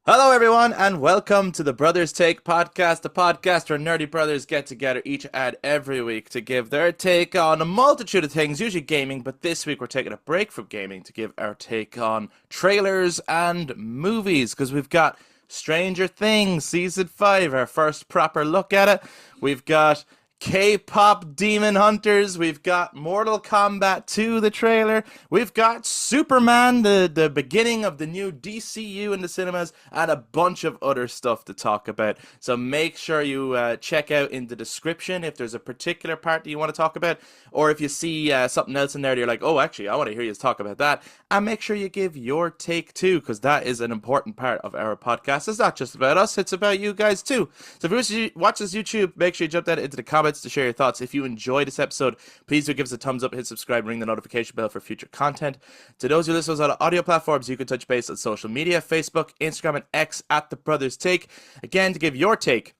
Hello, everyone, and welcome to the Brothers Take podcast, the podcast where nerdy brothers get together each and every week to give their take on a multitude of things, usually gaming, but this week we're taking a break from gaming to give our take on trailers and movies, because we've got Stranger Things Season 5, our first proper look at it. We've got K-pop Demon Hunters. We've got Mortal Kombat 2, the trailer. We've got Superman, the beginning of the new DCU in the cinemas, and a bunch of other stuff to talk about. So make sure you check out in the description if there's a particular part that you want to talk about, or if you see something else in there that you're like, oh, actually, I want to hear you talk about that. And make sure you give your take too, because that is an important part of our podcast. It's not just about us, it's about you guys too. So if you watch this YouTube, make sure you jump that into the comments to share your thoughts. If you enjoyed this episode, please do give us a thumbs up, hit subscribe, ring the notification bell for future content. To those who listen on audio platforms, you can touch base on social media, Facebook, Instagram, and X at The Brothers Take. Again, to give your take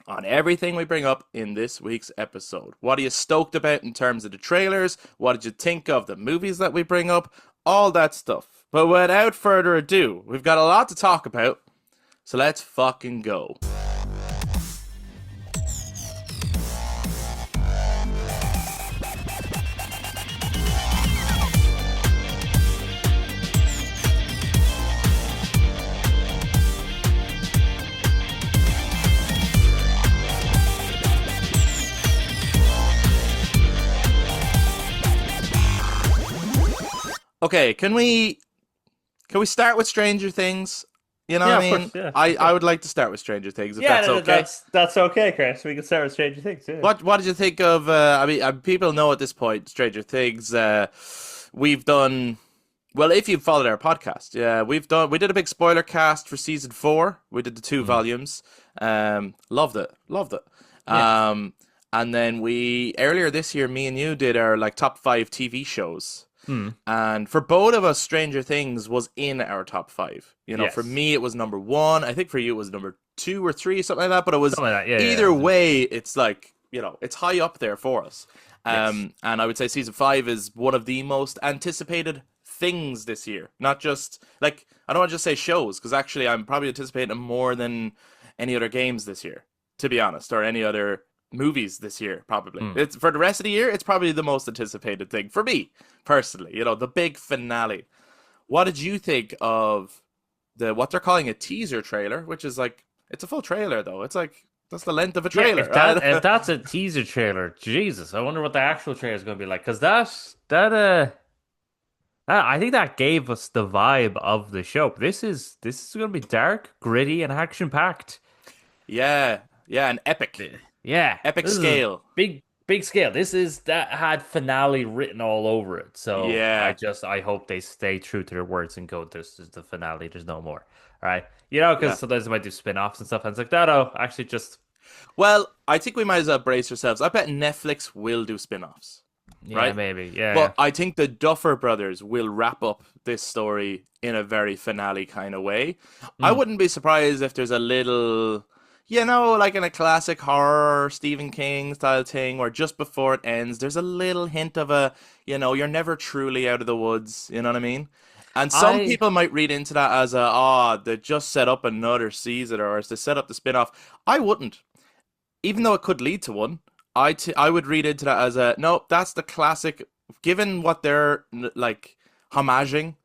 on everything we bring up in this week's episode. What are you stoked about in terms of the trailers? What did you think of the movies that we bring up? All that stuff. But without further ado, we've got a lot to talk about, so let's fucking go. Okay, can we start with Stranger Things? You know Yeah, what I of mean? course. Yeah, I would like to start with Stranger Things if yeah. that's okay. That's okay, Chris. We can start with Stranger Things too. What did you think of? I mean, people know at this point Stranger Things. We've done well if you've followed our podcast. Yeah, we did a big spoiler cast for season 4. We did the 2 volumes. Loved it. Yeah. And then we earlier this year, me and you did our like top 5 TV shows. And for both of us, Stranger Things was in our top 5. You know, for Yes. me it was number 1. I think for you it was number 2 or 3, something like that. But it was Something like that. Yeah. either Yeah. way, it's like, you know, it's high up there for us. Yes. And I would say season 5 is one of the most anticipated things this year. Not just like I don't want to just say shows, because actually I'm probably anticipating them more than any other games this year, to be honest, or any other movies this year. Probably it's for the rest of the year, it's probably the most anticipated thing for me personally, you know, the big finale. What did you think of what they're calling a teaser trailer, which is like it's a full trailer though? It's like that's the length of a Yeah. trailer, If right? that's a teaser trailer, Jesus, I wonder what the actual trailer is going to be like. Because I think that gave us the vibe of the show. This is going to be dark, gritty, and action packed. Yeah, an Yeah. epic This is scale. big scale. That had finale written all over it. So Yeah, I hope they stay true to their words and go, this is the finale, there's no more. All right. You know, yeah. because sometimes they might do spin-offs and stuff, and it's like, no, actually just Well, I think we might as well brace ourselves. I bet Netflix will do spin-offs, yeah, right? maybe. Yeah, yeah. But I think the Duffer Brothers will wrap up this story in a very finale kind of way. I Mm. wouldn't be surprised if there's a little, you know, like in a classic horror Stephen King style thing where just before it ends, there's a little hint of a, you know, you're never truly out of the woods. You know what I mean? And some I people might read into that as they just set up another season or as they set up the spin-off. I wouldn't. Even though it could lead to one, I would read into that as a no. That's the classic. Given what they're like homaging,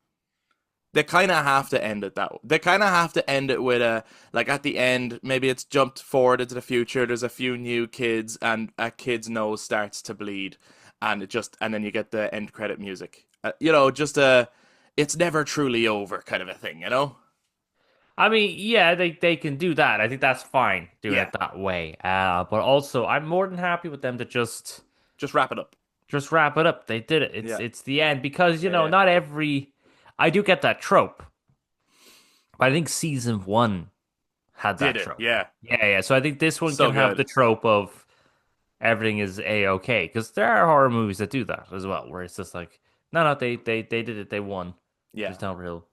they kind of have to end it that way. They kind of have to end it with a like at the end. Maybe it's jumped forward into the future. There's a few new kids, and a kid's nose starts to bleed, and then you get the end credit music. You know, just a it's never truly over kind of a thing. You know? I mean, yeah, they can do that. I think that's fine doing Yeah. it that way. But also I'm more than happy with them to Just wrap it up. just wrap it up. They did it. It's Yeah. it's the end because Yeah. Yeah. not every I do get that trope, but I think season 1 had Did that it? trope. Yeah. Yeah, yeah. So I think this one So can have good. the trope of everything is a-okay because there are horror movies that do that as well, where it's just like, no, they did it, they won. Yeah. There's no real.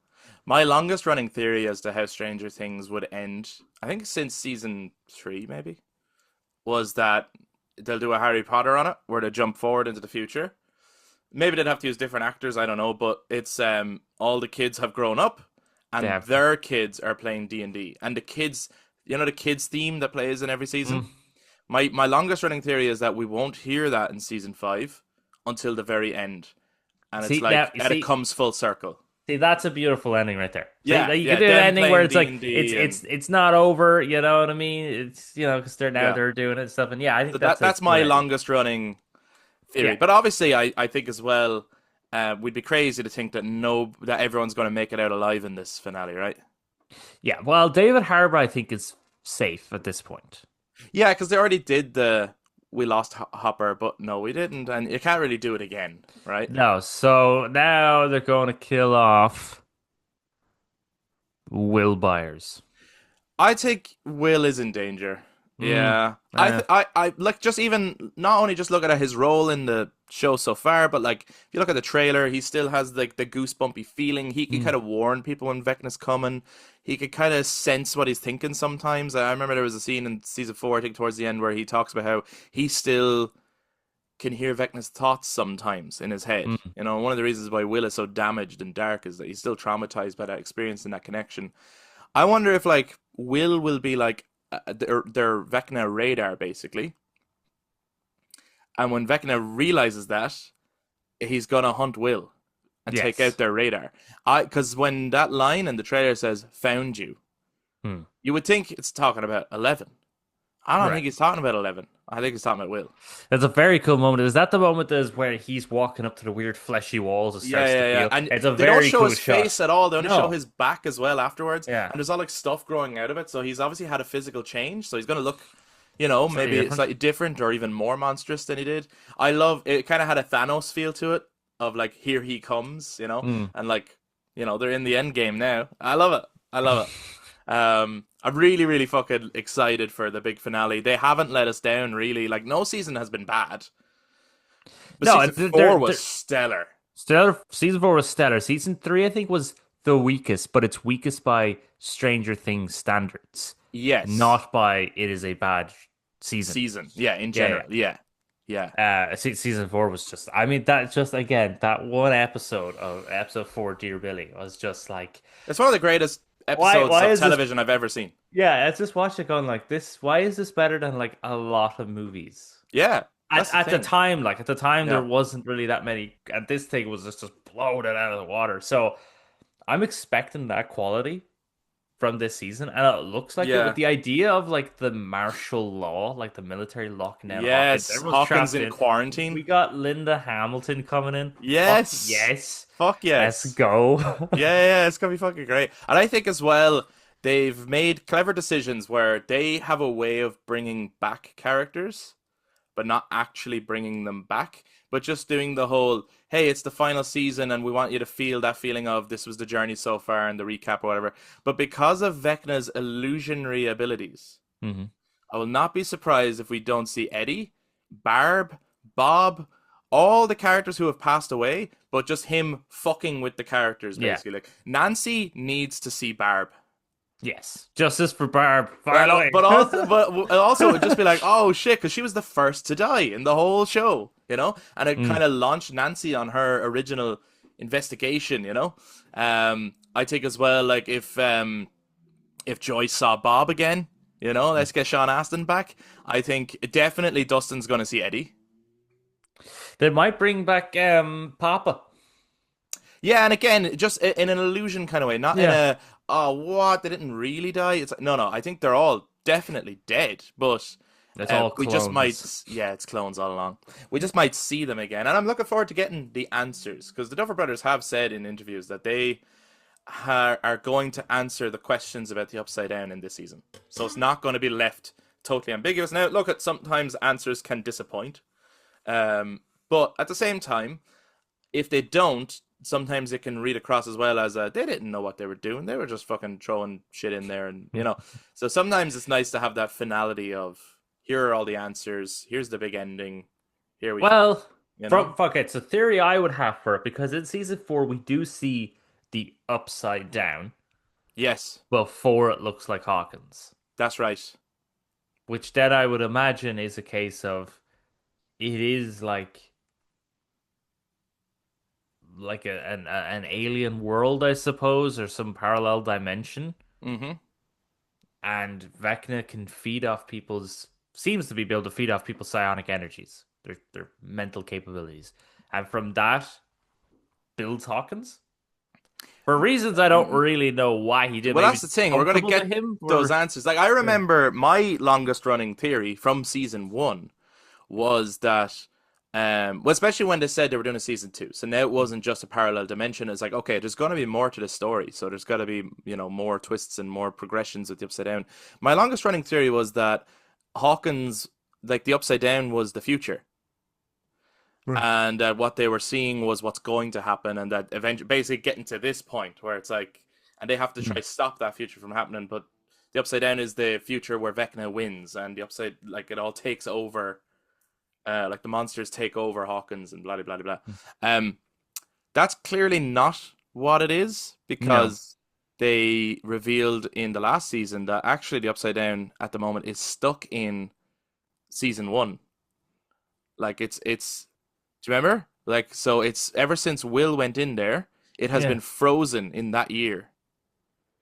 My longest running theory as to how Stranger Things would end, I think since season 3 maybe, was that they'll do a Harry Potter on it where they jump forward into the future. Maybe they'd have to use different actors, I don't know, but it's all the kids have grown up They and have. their kids are playing D&D, and the kids, the kids theme that plays in every season. Mm. My longest running theory is that we won't hear that in season 5 until the very end, and it's See now, like, and it comes full circle. see, that's a beautiful ending right there. So Yeah, you could yeah, do an them ending where playing it's like D&D, and it's not over. You know what I mean? It's because yeah. they're doing it and stuff. And yeah, I So think that's a that's my good ending. longest running theory. Yeah, But obviously, I think as well, we'd be crazy to think that that everyone's going to make it out alive in this finale, right? yeah. Well, David Harbour, I think, is safe at this point. Yeah, because they already did the we lost Hopper, but no, we didn't, and you can't really do it again, right? No, so now they're going to kill off Will Byers. I think Will is in danger. Mm, Yeah, eh, I like just even not only just looking at his role in the show so far, but like if you look at the trailer, he still has like the goosebumpy feeling. He can mm, kind of warn people when Vecna's coming. He could kind of sense what he's thinking sometimes. I remember there was a scene in season 4, I think towards the end, where he talks about how he still can hear Vecna's thoughts sometimes in his head. mm. One of the reasons why Will is so damaged and dark is that he's still traumatized by that experience and that connection. I wonder if like Will be like their Vecna radar basically, and when Vecna realizes that, he's gonna hunt Will and take out Yes. their radar. Because when that line in the trailer says "found you," Hmm. you would think it's talking about 11. I don't think Correct. he's talking about 11. I think he's talking about Will. That's a very cool moment. Is that the moment is where he's walking up to the weird fleshy walls and Yeah, starts to yeah, yeah. peel? And It's a they don't very show cool his face shot. at all. They only show No. his back as well afterwards. Yeah. And there's all like stuff growing out of it. So he's obviously had a physical change. So he's going to look, Slightly maybe different. slightly different or even more monstrous than he did. I love it. Kind of had a Thanos feel to it of like, here he comes, Mm. and like, they're in the end game now. I love it. I love it. I'm really, really fucking excited for the big finale. They haven't let us down, really. Like, no season has been bad. But No, season 4 was stellar. stellar. Season 4 was stellar. Season 3, I think, was the weakest, but it's weakest by Stranger Things standards, Yes. not by it is a bad season. Season. Yeah, in Yeah, general. Yeah. Yeah. season 4 was just. I mean, that just again that one episode of episode 4, Dear Billy, was just like, It's one of the greatest why? episodes Why of is this? television I've ever seen. Yeah, I just watched it going like this. Why is this better than like a lot of movies? Yeah. That's the At the thing. time, like at the time, there Yeah. wasn't really that many. And this thing was just blown it out of the water. So I'm expecting that quality from this season, and it looks like it with Yeah. the idea of like the martial law, like the military locking down Hawkins. Yes. Everyone's Hawkins trapped in in. quarantine. We got Linda Hamilton coming in. Fuck Yes. yes. Fuck Let's yes. go. Yeah, yeah, it's gonna be fucking great. And I think as well, they've made clever decisions where they have a way of bringing back characters, but not actually bringing them back, but just doing the whole, hey, it's the final season and we want you to feel that feeling of this was the journey so far and the recap or whatever. But because of Vecna's illusionary abilities, hmm I will not be surprised if we don't see Eddie, Barb, Bob, all the characters who have passed away, but just him fucking with the characters, Yeah. basically. Like, Nancy needs to see Barb. Yes. Justice for Barb. But Finally. also it would just be like, oh shit, because she was the first to die in the whole show, and it Mm. kind of launched Nancy on her original investigation, I think as well, like if Joyce saw Bob again, let's get Sean Astin back. I think definitely Dustin's gonna see Eddie. They might bring back Papa. Yeah, and again, just in an illusion kind of way, not in Yeah. a oh what they didn't really die. It's like, no. I think they're all definitely dead, but It's all we just clones. might, yeah, it's clones all along. We just might see them again, and I'm looking forward to getting the answers because the Duffer Brothers have said in interviews that they are going to answer the questions about the Upside Down in this season. So it's not going to be left totally ambiguous. Now, look, at sometimes answers can disappoint, but at the same time, if they don't, sometimes it can read across as well as they didn't know what they were doing. They were just fucking throwing shit in there, and So sometimes it's nice to have that finality of here are all the answers. Here's the big ending. Here we go. Well, You know? fuck it. So theory I would have for it because in season 4 we do see the upside down Yes, before it looks like Hawkins, that's right. which then I would imagine is a case of it is like like an alien world, I suppose, or some parallel dimension, Mm-hmm. and Vecna can feed off people's seems to be able to feed off people's psionic energies, their mental capabilities, and from that builds Hawkins for reasons I don't really know why he did. Well, Maybe that's it's the thing. We're going to comfortable to get him, those or answers. Like, I yeah, remember my longest running theory from season one was that, well, especially when they said they were doing a season two. So now it wasn't just a parallel dimension. It's like, okay, there's going to be more to the story. So there's got to be, more twists and more progressions with the Upside Down. My longest running theory was that Hawkins, like the Upside Down, was the future. right. And what they were seeing was what's going to happen, and that eventually, basically getting to this point where it's like, and they have to try to stop that future from happening. But the Upside Down is the future where Vecna wins, and the Upside, like, it all takes over, like the monsters take over Hawkins and blah blah blah blah. That's clearly not what it is, No. because they revealed in the last season that actually the Upside Down at the moment is stuck in season one. Like it's do you remember? Like, so it's ever since Will went in there, it has Yeah. been frozen in that year.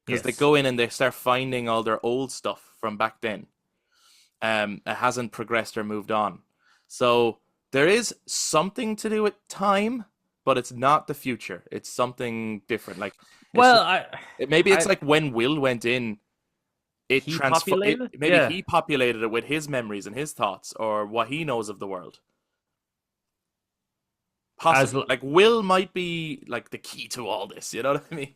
Because they Yes. go in and they start finding all their old stuff from back then. It hasn't progressed or moved on. So there is something to do with time, but it's not the future. It's something different. Like, it's Well, just maybe it's I like when Will went in, he populated. maybe Yeah. he populated it with his memories and his thoughts or what he knows of the world. As Possibly. Like, Will might be like the key to all this, you know what I mean?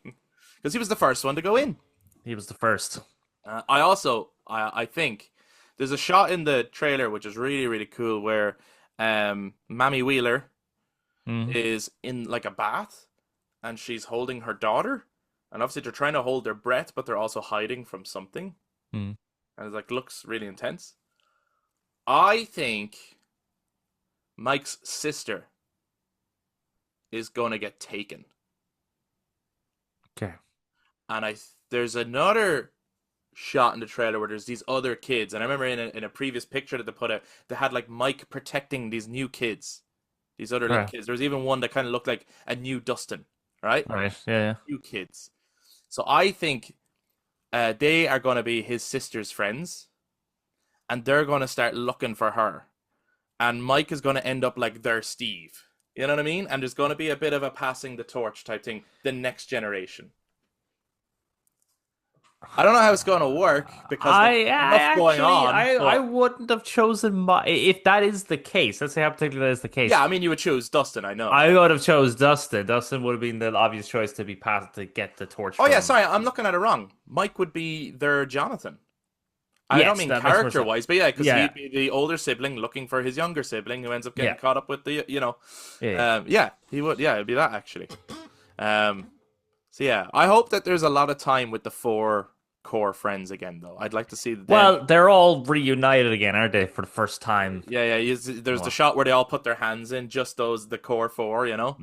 Because he was the first one to go in. he was the first. I think there's a shot in the trailer which is really, really cool where Mammy Wheeler Mm. is in like a bath and she's holding her daughter. And obviously they're trying to hold their breath, but they're also hiding from something. Mm. And it's like looks really intense. I think Mike's sister is going to get taken. Okay. And there's another shot in the trailer where there's these other kids, and I remember in a previous picture that they put out, they had like Mike protecting these new kids, these other All little right. kids. There was even one that kind of looked like a new Dustin, right? All right. Yeah. New kids. So I think they are going to be his sister's friends, and they're going to start looking for her, and Mike is going to end up like their Steve. You know what I mean? And there's going to be a bit of a passing the torch type thing, the next generation. I don't know how it's going to work because there's I enough going actually on, I but wouldn't have chosen my if that is the case. Let's say hypothetically that is the case. yeah, I mean, you would choose Dustin, I know. I would have chose Dustin. Dustin would have been the obvious choice to be passed to get the torch Oh yeah, from. sorry, I'm looking at it wrong. Mike would be their Jonathan. I don't Yes, mean that makes more character sense. wise, but yeah, because Yeah, he'd be the older sibling looking for his younger sibling who ends up getting yeah, caught up with yeah. yeah, he would. Yeah, it'd be that actually. Um, so yeah, I hope that there's a lot of time with the four core friends again, though. I'd like to see them. Well, they're all reunited again, aren't they, for the first time? Yeah, there's the Well, shot where they all put their hands in, just the core four, you know.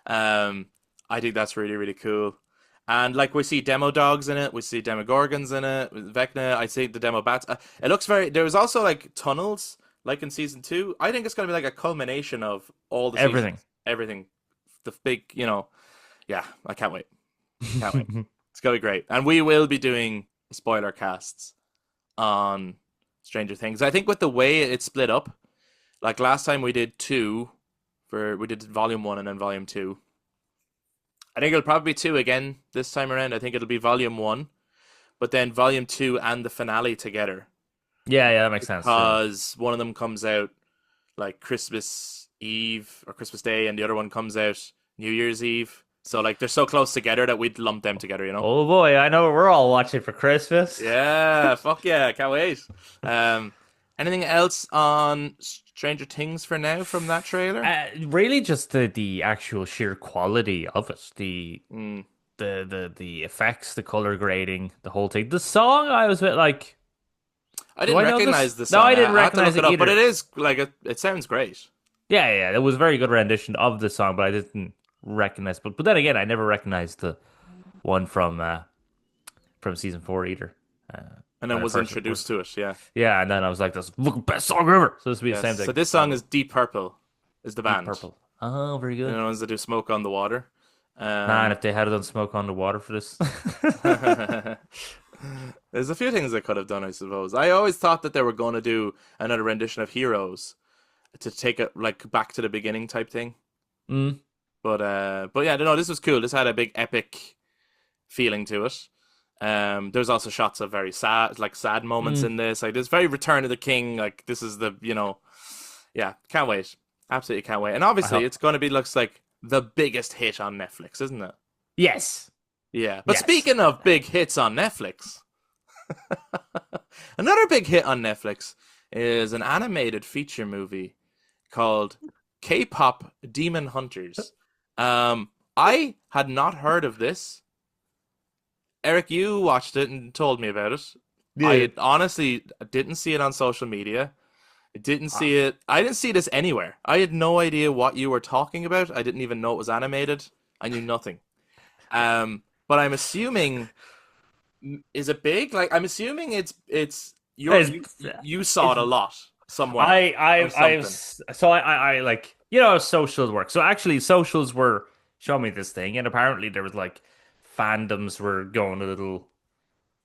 mm. I think that's really, really cool. And like we see demo dogs in it, we see demogorgons in it, Vecna. I see the demo bats. It looks very. There was also like tunnels, like in season two. I think it's gonna be like a culmination of all the Everything. seasons, everything. The big, yeah. I can't wait. Can't wait. It's gonna be great, and we will be doing spoiler casts on Stranger Things. I think with the way it's split up, like last time we did we did volume one and then volume two. I think it'll probably be two again this time around. I think it'll be volume one, but then volume two and the finale together, Yeah, that makes sense. Yeah. because one of them comes out like Christmas Eve or Christmas Day, and the other one comes out New Year's Eve. So like they're so close together that we'd lump them together, you know? Oh boy, I know what we're all watching for Christmas. Yeah, fuck yeah, can't wait. Anything else on Stranger Things for now from that trailer? Really, just the actual sheer quality of it, Mm. the effects, the color grading, the whole thing. The song, I was a bit like, I do didn't I know recognize this? the No, song. I didn't I had to recognize look it it up, but either. it is like it sounds great. Yeah, it was a very good rendition of the song, but I didn't recognize. But then again, I never recognized the one from season four either. Uh, And then when it was first introduced to it, yeah. yeah, and then I was like, "That's the best song ever." So this would be the same Yes. thing. So this song is Deep Purple, is the Deep band. Purple. Oh, very You know, good. the ones that do Smoke on the Water. Man, Um, if they had done Smoke on the Water for this. there's a few things they could have done, I suppose. I always thought that they were going to do another rendition of Heroes to take it like back to the beginning type thing. Mm. But yeah, no, this was cool. This had a big epic feeling to it. There's also shots of very sad moments Mm. in this. Like this very Return of the King. Like this is yeah, can't wait. Absolutely can't wait. And I obviously, hope. it's going to be looks like the biggest hit on Netflix, isn't it? Yes. Yeah. But Yes. speaking of big hits on Netflix, another big hit on Netflix is an animated feature movie called K-pop Demon Hunters. I had not heard of this. Eric, you watched it and told me about it. Yeah. I honestly didn't see it on social media. I didn't Ah. see it. I didn't see this anywhere. I had no idea what you were talking about. I didn't even know it was animated. I knew nothing. But I'm assuming, is it big? Like I'm assuming it's It's, you saw it it's a lot somewhere or I've something. so I like how socials work. So actually socials were showing me this thing, and apparently there was like fandoms were going a little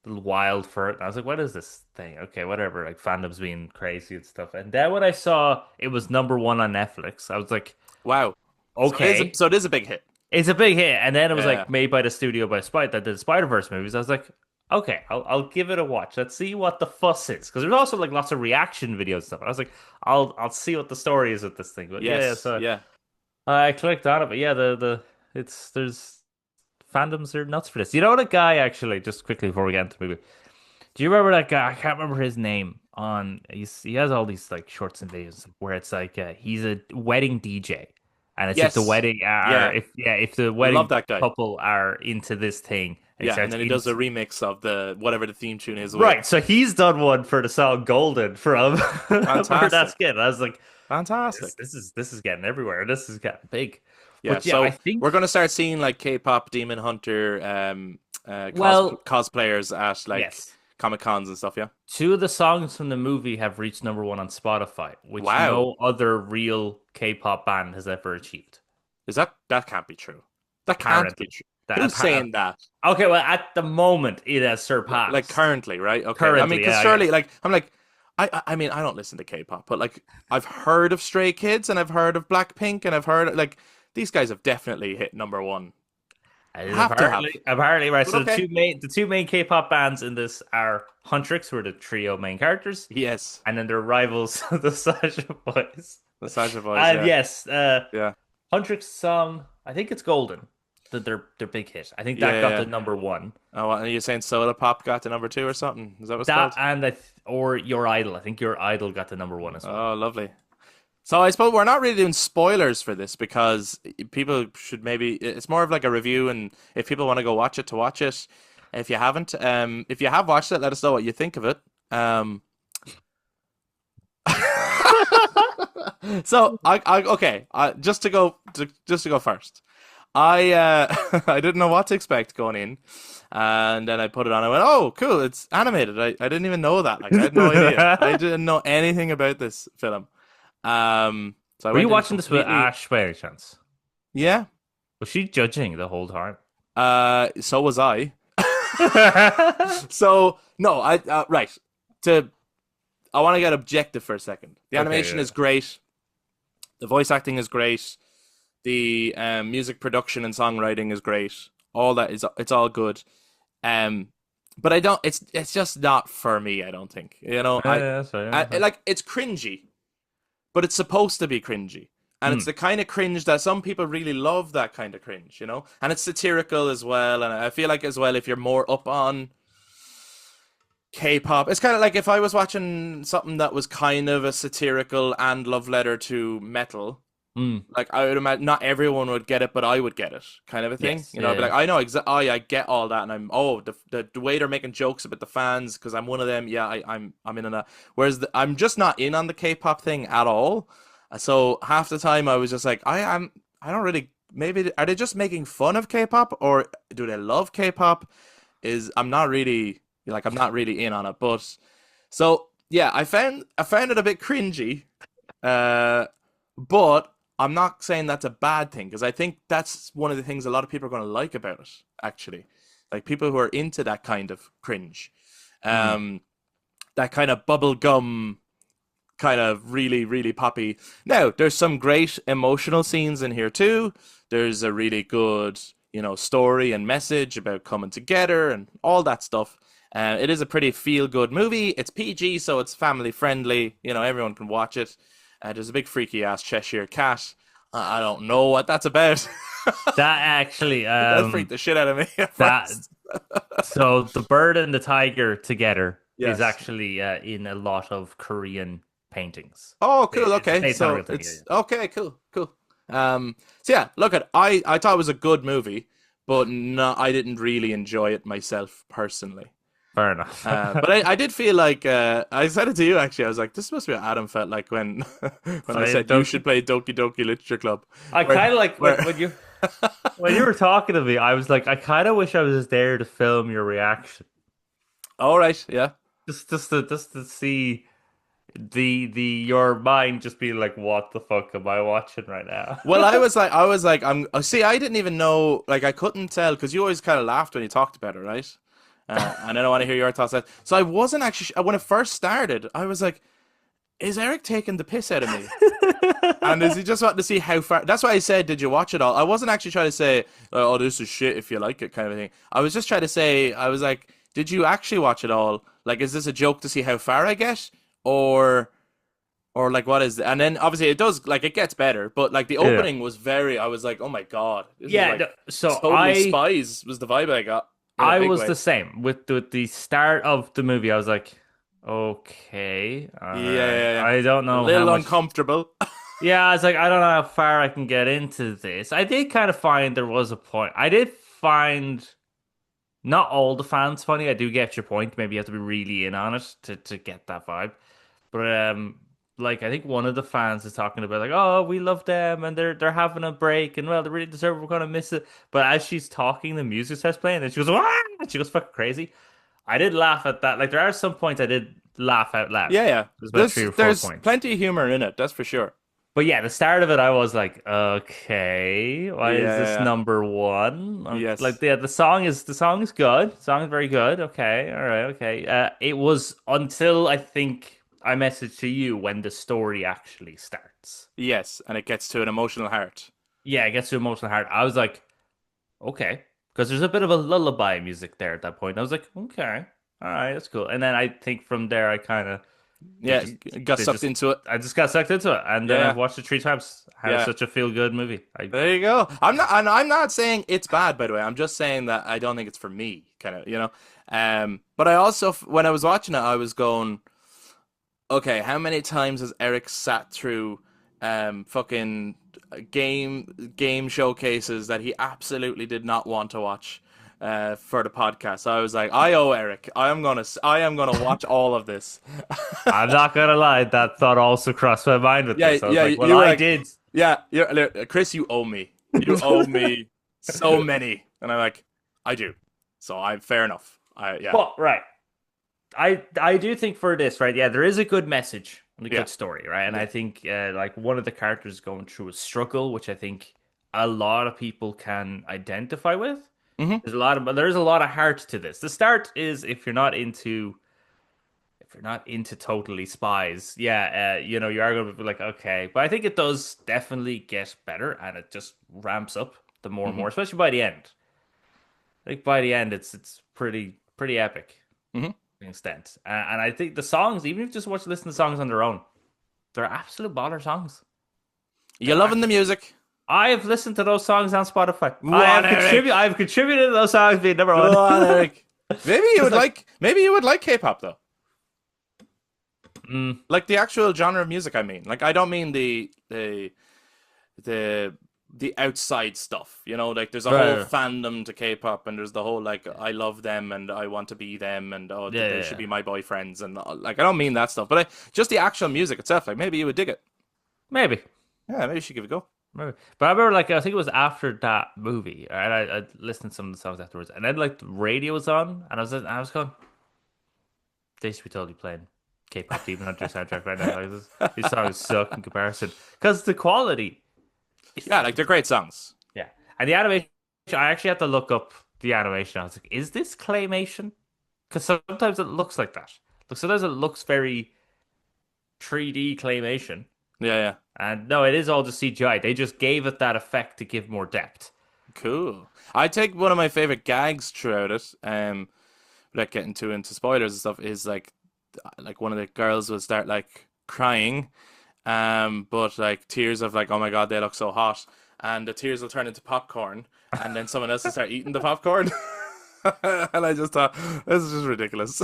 wild for it. And I was like, what is this thing? Okay, whatever. Like fandoms being crazy and stuff. And then when I saw it was number 1 on Netflix, I was like, Wow. okay, So it is a big hit. it's a big hit. And then it was Yeah. like made by the studio by Spite that did Spider-Verse movies. I was like, okay, I'll give it a watch. Let's see what the fuss is. Because there's also like lots of reaction videos and stuff. I was like, I'll see what the story is with this thing. But yeah, Yes. so Yeah. I clicked on it. But yeah, it's there's fandoms are nuts for this. You know what a guy actually, just quickly before we get into the movie. Do you remember that guy? I can't remember his name. He has all these like shorts and videos where it's like he's a wedding DJ, and it's if the Yes. wedding are Yeah. if the Love wedding that guy. couple are into this thing, and he Yeah, and starts then he does a remix of the whatever the theme tune is with. right. So he's done one for the song "Golden" from for that Fantastic. skit. I was like, Fantastic. this is getting everywhere. This is getting big. Yeah, But yeah, I so we're think gonna start seeing like K-pop Demon Hunter well, cosplayers at like yes. Comic Cons and stuff, yeah. 2 of the songs from the movie have reached number 1 on Spotify, which Wow. no other real K-pop band has ever achieved. Is that can't be true. That can't be Apparently. true. That Who's saying that? okay, well, at the moment, it has Like surpassed. currently, right? Okay. I mean, Currently, because yeah, yeah. surely, like, I'm like, I mean, I don't listen to K-pop, but like, I've heard of Stray Kids and I've heard of Blackpink and I've heard like these guys have definitely hit number 1. And Have to have. apparently, right. But So okay. the two main K-pop bands in this are Huntrix, who are the trio main characters, Yes. and then their rivals, the Sasha Boys. The Sasha Boys, And yeah. yes, Yeah. Huntrix song, I think it's Golden, their big hit. I think Yeah, that got yeah. the number 1. Oh, what, are you saying Soda Pop got to number 2 or something? Is that what it's That called? and or Your Idol. I think Your Idol got the number 1 as well. Oh, lovely. So I suppose we're not really doing spoilers for this because people should maybe it's more of like a review and if people want to go watch it to watch it. If you haven't, if you have watched it, let us know what you think of it. So I okay, just to go first. I didn't know what to expect going in, and then I put it on. I went, "Oh, cool! It's animated." I didn't even know that. Like I had no idea. I didn't know anything about this film. So I Were you went in watching this with completely. Ash by any chance? Yeah. Was she judging the whole time? So was I. So no, right. To I want to get objective for a second. The animation Okay, is great. The voice acting is great. The music production and songwriting is great. All that is it's all good. But I don't. It's just not for me. I don't think. You know, yeah, that's right. I like it's cringy, but it's supposed to be cringy. And it's the kind of cringe that some people really love that kind of cringe, you know? And it's satirical as well. And I feel like as well, if you're more up on K-pop, it's kind of like if I was watching something that was kind of a satirical and love letter to metal, Mm. like I would imagine not everyone would get it, but I would get it, kind of a thing. Yes, You know, I'd be yeah. like, I know exactly, I get all that, and I'm the way they're making jokes about the fans because I'm one of them. Yeah, I'm in on that. Whereas I'm just not in on the K-pop thing at all. So half the time I was just like, I don't really. Maybe are they just making fun of K-pop or do they love K-pop? I'm not really I'm not really in on it, but so yeah, I found it a bit cringy, but I'm not saying that's a bad thing because I think that's one of the things a lot of people are going to like about it, actually. Like people who are into that kind of cringe, Mm. um, that kind of bubblegum, kind of really, really poppy. Now, there's some great emotional scenes in here too. There's a really good, story and message about coming together and all that stuff. It is a pretty feel-good movie. It's PG, so it's family friendly. Everyone can watch it. There's a big freaky ass Cheshire cat. I don't know what that's about. That actually, That freaked the shit out of me at that first. so the bird and the tiger together is Yes. actually in a lot of Korean paintings. Oh, cool. It's Okay, based on a real so thing. Yeah, it's okay. Cool, cool. So yeah, look at I thought it was a good movie, but no, I didn't really enjoy it myself personally. fair enough. But I did feel like I said it to you actually. I was like, this must be what Adam felt like when when I Playing said you Donkey. should play Doki Doki Literature Club. I Where, kind of like where when you were talking to me. I was like, I kind of wish I was there to film your reaction, All right, yeah. just to see the your mind just being like, what the fuck am I watching right now? Well, I was like, see, I didn't even know, like, I couldn't tell because you always kind of laughed when you talked about it, right? And I don't want to hear your thoughts. So I wasn't actually, when it first started, I was like, is Eric taking the piss out of me? And is he just wanting to see how far? That's why I said, did you watch it all? I wasn't actually trying to say, oh, this is shit if you like it, kind of thing. I was just trying to say, I was like, did you actually watch it all? Like, is this a joke to see how far I get, or like what is it? And then obviously it does, like, it gets better, but like the Yeah, opening was very. I was like, oh my god, this is yeah. like So totally Spies was the vibe I got in a I big was way. the same with the start of the movie. I was like, okay, all Yeah, right. yeah, yeah. I don't A know how little much. uncomfortable. Yeah, I was like, I don't know how far I can get into this. I did kind of find there was a point. I did find not all the fans funny. I do get your point. Maybe you have to be really in on it to get that vibe. But like I think one of the fans is talking about like, oh, we love them and they're having a break and well, they really deserve it. We're gonna miss it. But as she's talking, the music starts playing and she goes, ah! She goes fucking crazy. I did laugh at that. Like there are some points I did laugh out loud. Yeah, yeah. There's about There's 3 or 4 there's points. plenty of humor in it. That's for sure. But yeah, the start of it, I was like, okay, why Yeah, is this yeah, yeah. number one? Like, Yes. yeah, the song is good. The song is very good. Okay, all right, okay. It was until I think I messaged to you when the story actually starts. Yes, and it gets to an emotional heart. Yeah, it gets to emotional heart. I was like, okay, because there's a bit of a lullaby music there at that point. I was like, okay, all right, that's cool. And then I think from there, I kind of they Yeah, just got they sucked just into it. I just got sucked into it, and then I've Yeah, watched it 3 times. How it's yeah. such a feel good movie. There you go. I'm not saying it's bad, by the way. I'm just saying that I don't think it's for me, kind of. But I also, when I was watching it, I was going, okay, how many times has Eric sat through fucking game showcases that he absolutely did not want to watch for the podcast? So I was like, I owe Eric. I am gonna watch all of this. I'm not gonna lie, that thought also crossed my mind with Yeah, this. I was yeah. like, well, You were I like, did. yeah, Chris, you owe me. You owe me so many, and I'm like, I do. So I'm fair enough. Yeah. But right, I do think for this, right? Yeah, there is a good message and a Yeah. good story, right? And Yeah. I think like one of the characters is going through a struggle, which I think a lot of people can identify with. Hmm. There's a lot of heart to this. The start is if you're not into totally spies, yeah, you are going to be like, okay. But I think it does definitely get better and it just ramps up the more and Hmm. more, especially by the end. I think by the end, it's pretty epic Hmm. to an extent. And I think the songs, even if you just listen to songs on their own, they're absolute baller songs. You loving the music? I have listened to those songs on Spotify. Go on, Eric. I have contributed to those songs being number Go on, one. Eric. Maybe you would like, like K-pop though. mm, Like the actual genre of music, I mean. Like I don't mean the outside stuff, like there's a whole right. fandom to K-pop and there's the whole like I love them and I want to be them and oh Yeah, they yeah, should yeah. be my boyfriends and like I don't mean that stuff, but just the actual music itself, like maybe you would dig it. Maybe. Yeah, maybe you should give it a go. Maybe. But I remember, like, I think it was after that movie, and I listened to some of the songs afterwards, and then, like, the radio was on, and I was going, they should be totally playing K-pop Demon Hunter soundtrack right now. Like, these songs suck in comparison. Because the quality, Yeah, like they're great songs. Yeah. And the animation, I actually had to look up the animation. I was like, is this claymation? Because sometimes it looks like that. Like sometimes it looks very 3D claymation. Yeah, yeah. And no, it is all just CGI. They just gave it that effect to give more depth. Cool. I take one of my favorite gags throughout it, without getting too into spoilers and stuff, is like one of the girls will start like crying, but like tears of like, oh my God, they look so hot, and the tears will turn into popcorn, and then someone else will start eating the popcorn. And I just thought, this is just ridiculous.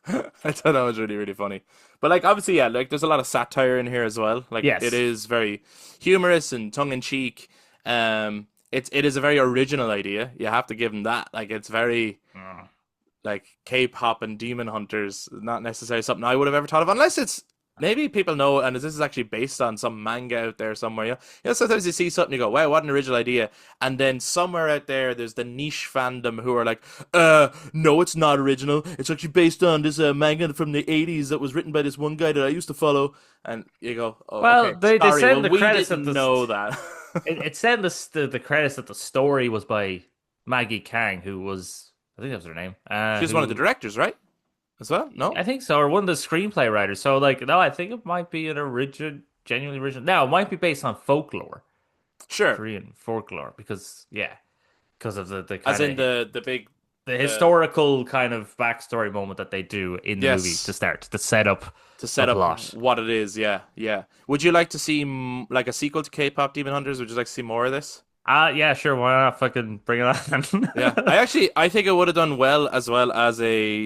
I thought that was really, really funny. But like obviously, yeah, like there's a lot of satire in here as well. Like it Yes. is very humorous and tongue in cheek. It is a very original idea. You have to give them that. Like it's very Mm. like K-pop and Demon Hunters, not necessarily something I would have ever thought of, unless it's maybe people know, and this is actually based on some manga out there somewhere. Sometimes you see something, you go, "Wow, what an original idea!" And then somewhere out there, there's the niche fandom who are like, no, it's not original. It's actually based on this manga from the '80s that was written by this one guy that I used to follow." And you go, "Oh, Well, okay, they sorry, send well, the we credits at didn't the know that." it said the credits that the story was by Maggie Kang, who was I think that was her name. She's one of the directors, right? As well? No? I think so, or one of the screenplay writers. So like, no, I think it might be an original, genuinely original. Now it might be based on folklore, Sure. Korean folklore, because yeah, because of the As kind in of the big the the historical kind of backstory moment that they do in the movie yes. to start to set up To the set up plot. what it is. Yeah, yeah. Would you like to see like a sequel to K-pop Demon Hunters? Would you like to see more of this? Yeah, sure. Why not fucking bring it on? Yeah, I think it would have done well as a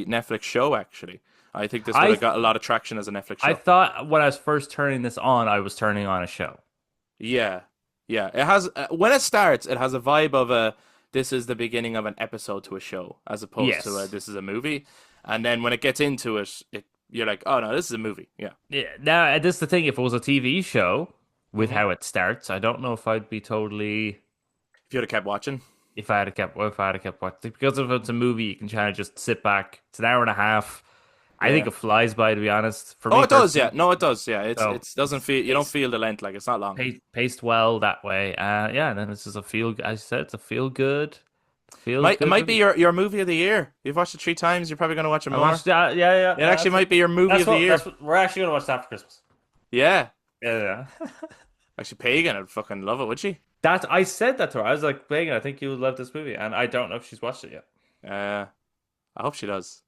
Netflix show. Actually, I think this would I have got a lot of traction as a Netflix I show. thought when I was first turning this on, I was turning on a show. Yeah, yeah. It has when it starts, it has a vibe of a this is the beginning of an episode to a show, as opposed to a Yes. this is a movie. And then when it gets into it, you're like, oh no, this is a movie. Yeah. Yeah. Now, this is the thing. If it was a TV show with Hmm. how it starts, I don't know if I'd be totally. If you'd have kept watching. If I had kept watching, because if it's a movie, you can kind of just sit back. It's an hour and a half. I think Yeah. it flies by, to be honest. For Oh, me it does. Yeah. personally, No, it does. Yeah. so It doesn't feel you don't paced, feel the length like it's not long. paced well that way. Yeah. And then it's just a feel. As I said, it's a feel It good might be movie. your movie of the year. You've watched it 3 times. You're probably going to watch it I more. watched that. Yeah. It actually might be your movie of the year. That's what we're actually gonna watch that for Christmas. Yeah. Yeah. Actually, Pagan would fucking love it, would she? That I said that to her. I was like, Megan, I think you would love this movie, and I don't know if she's watched it yet. Uh, I hope she does,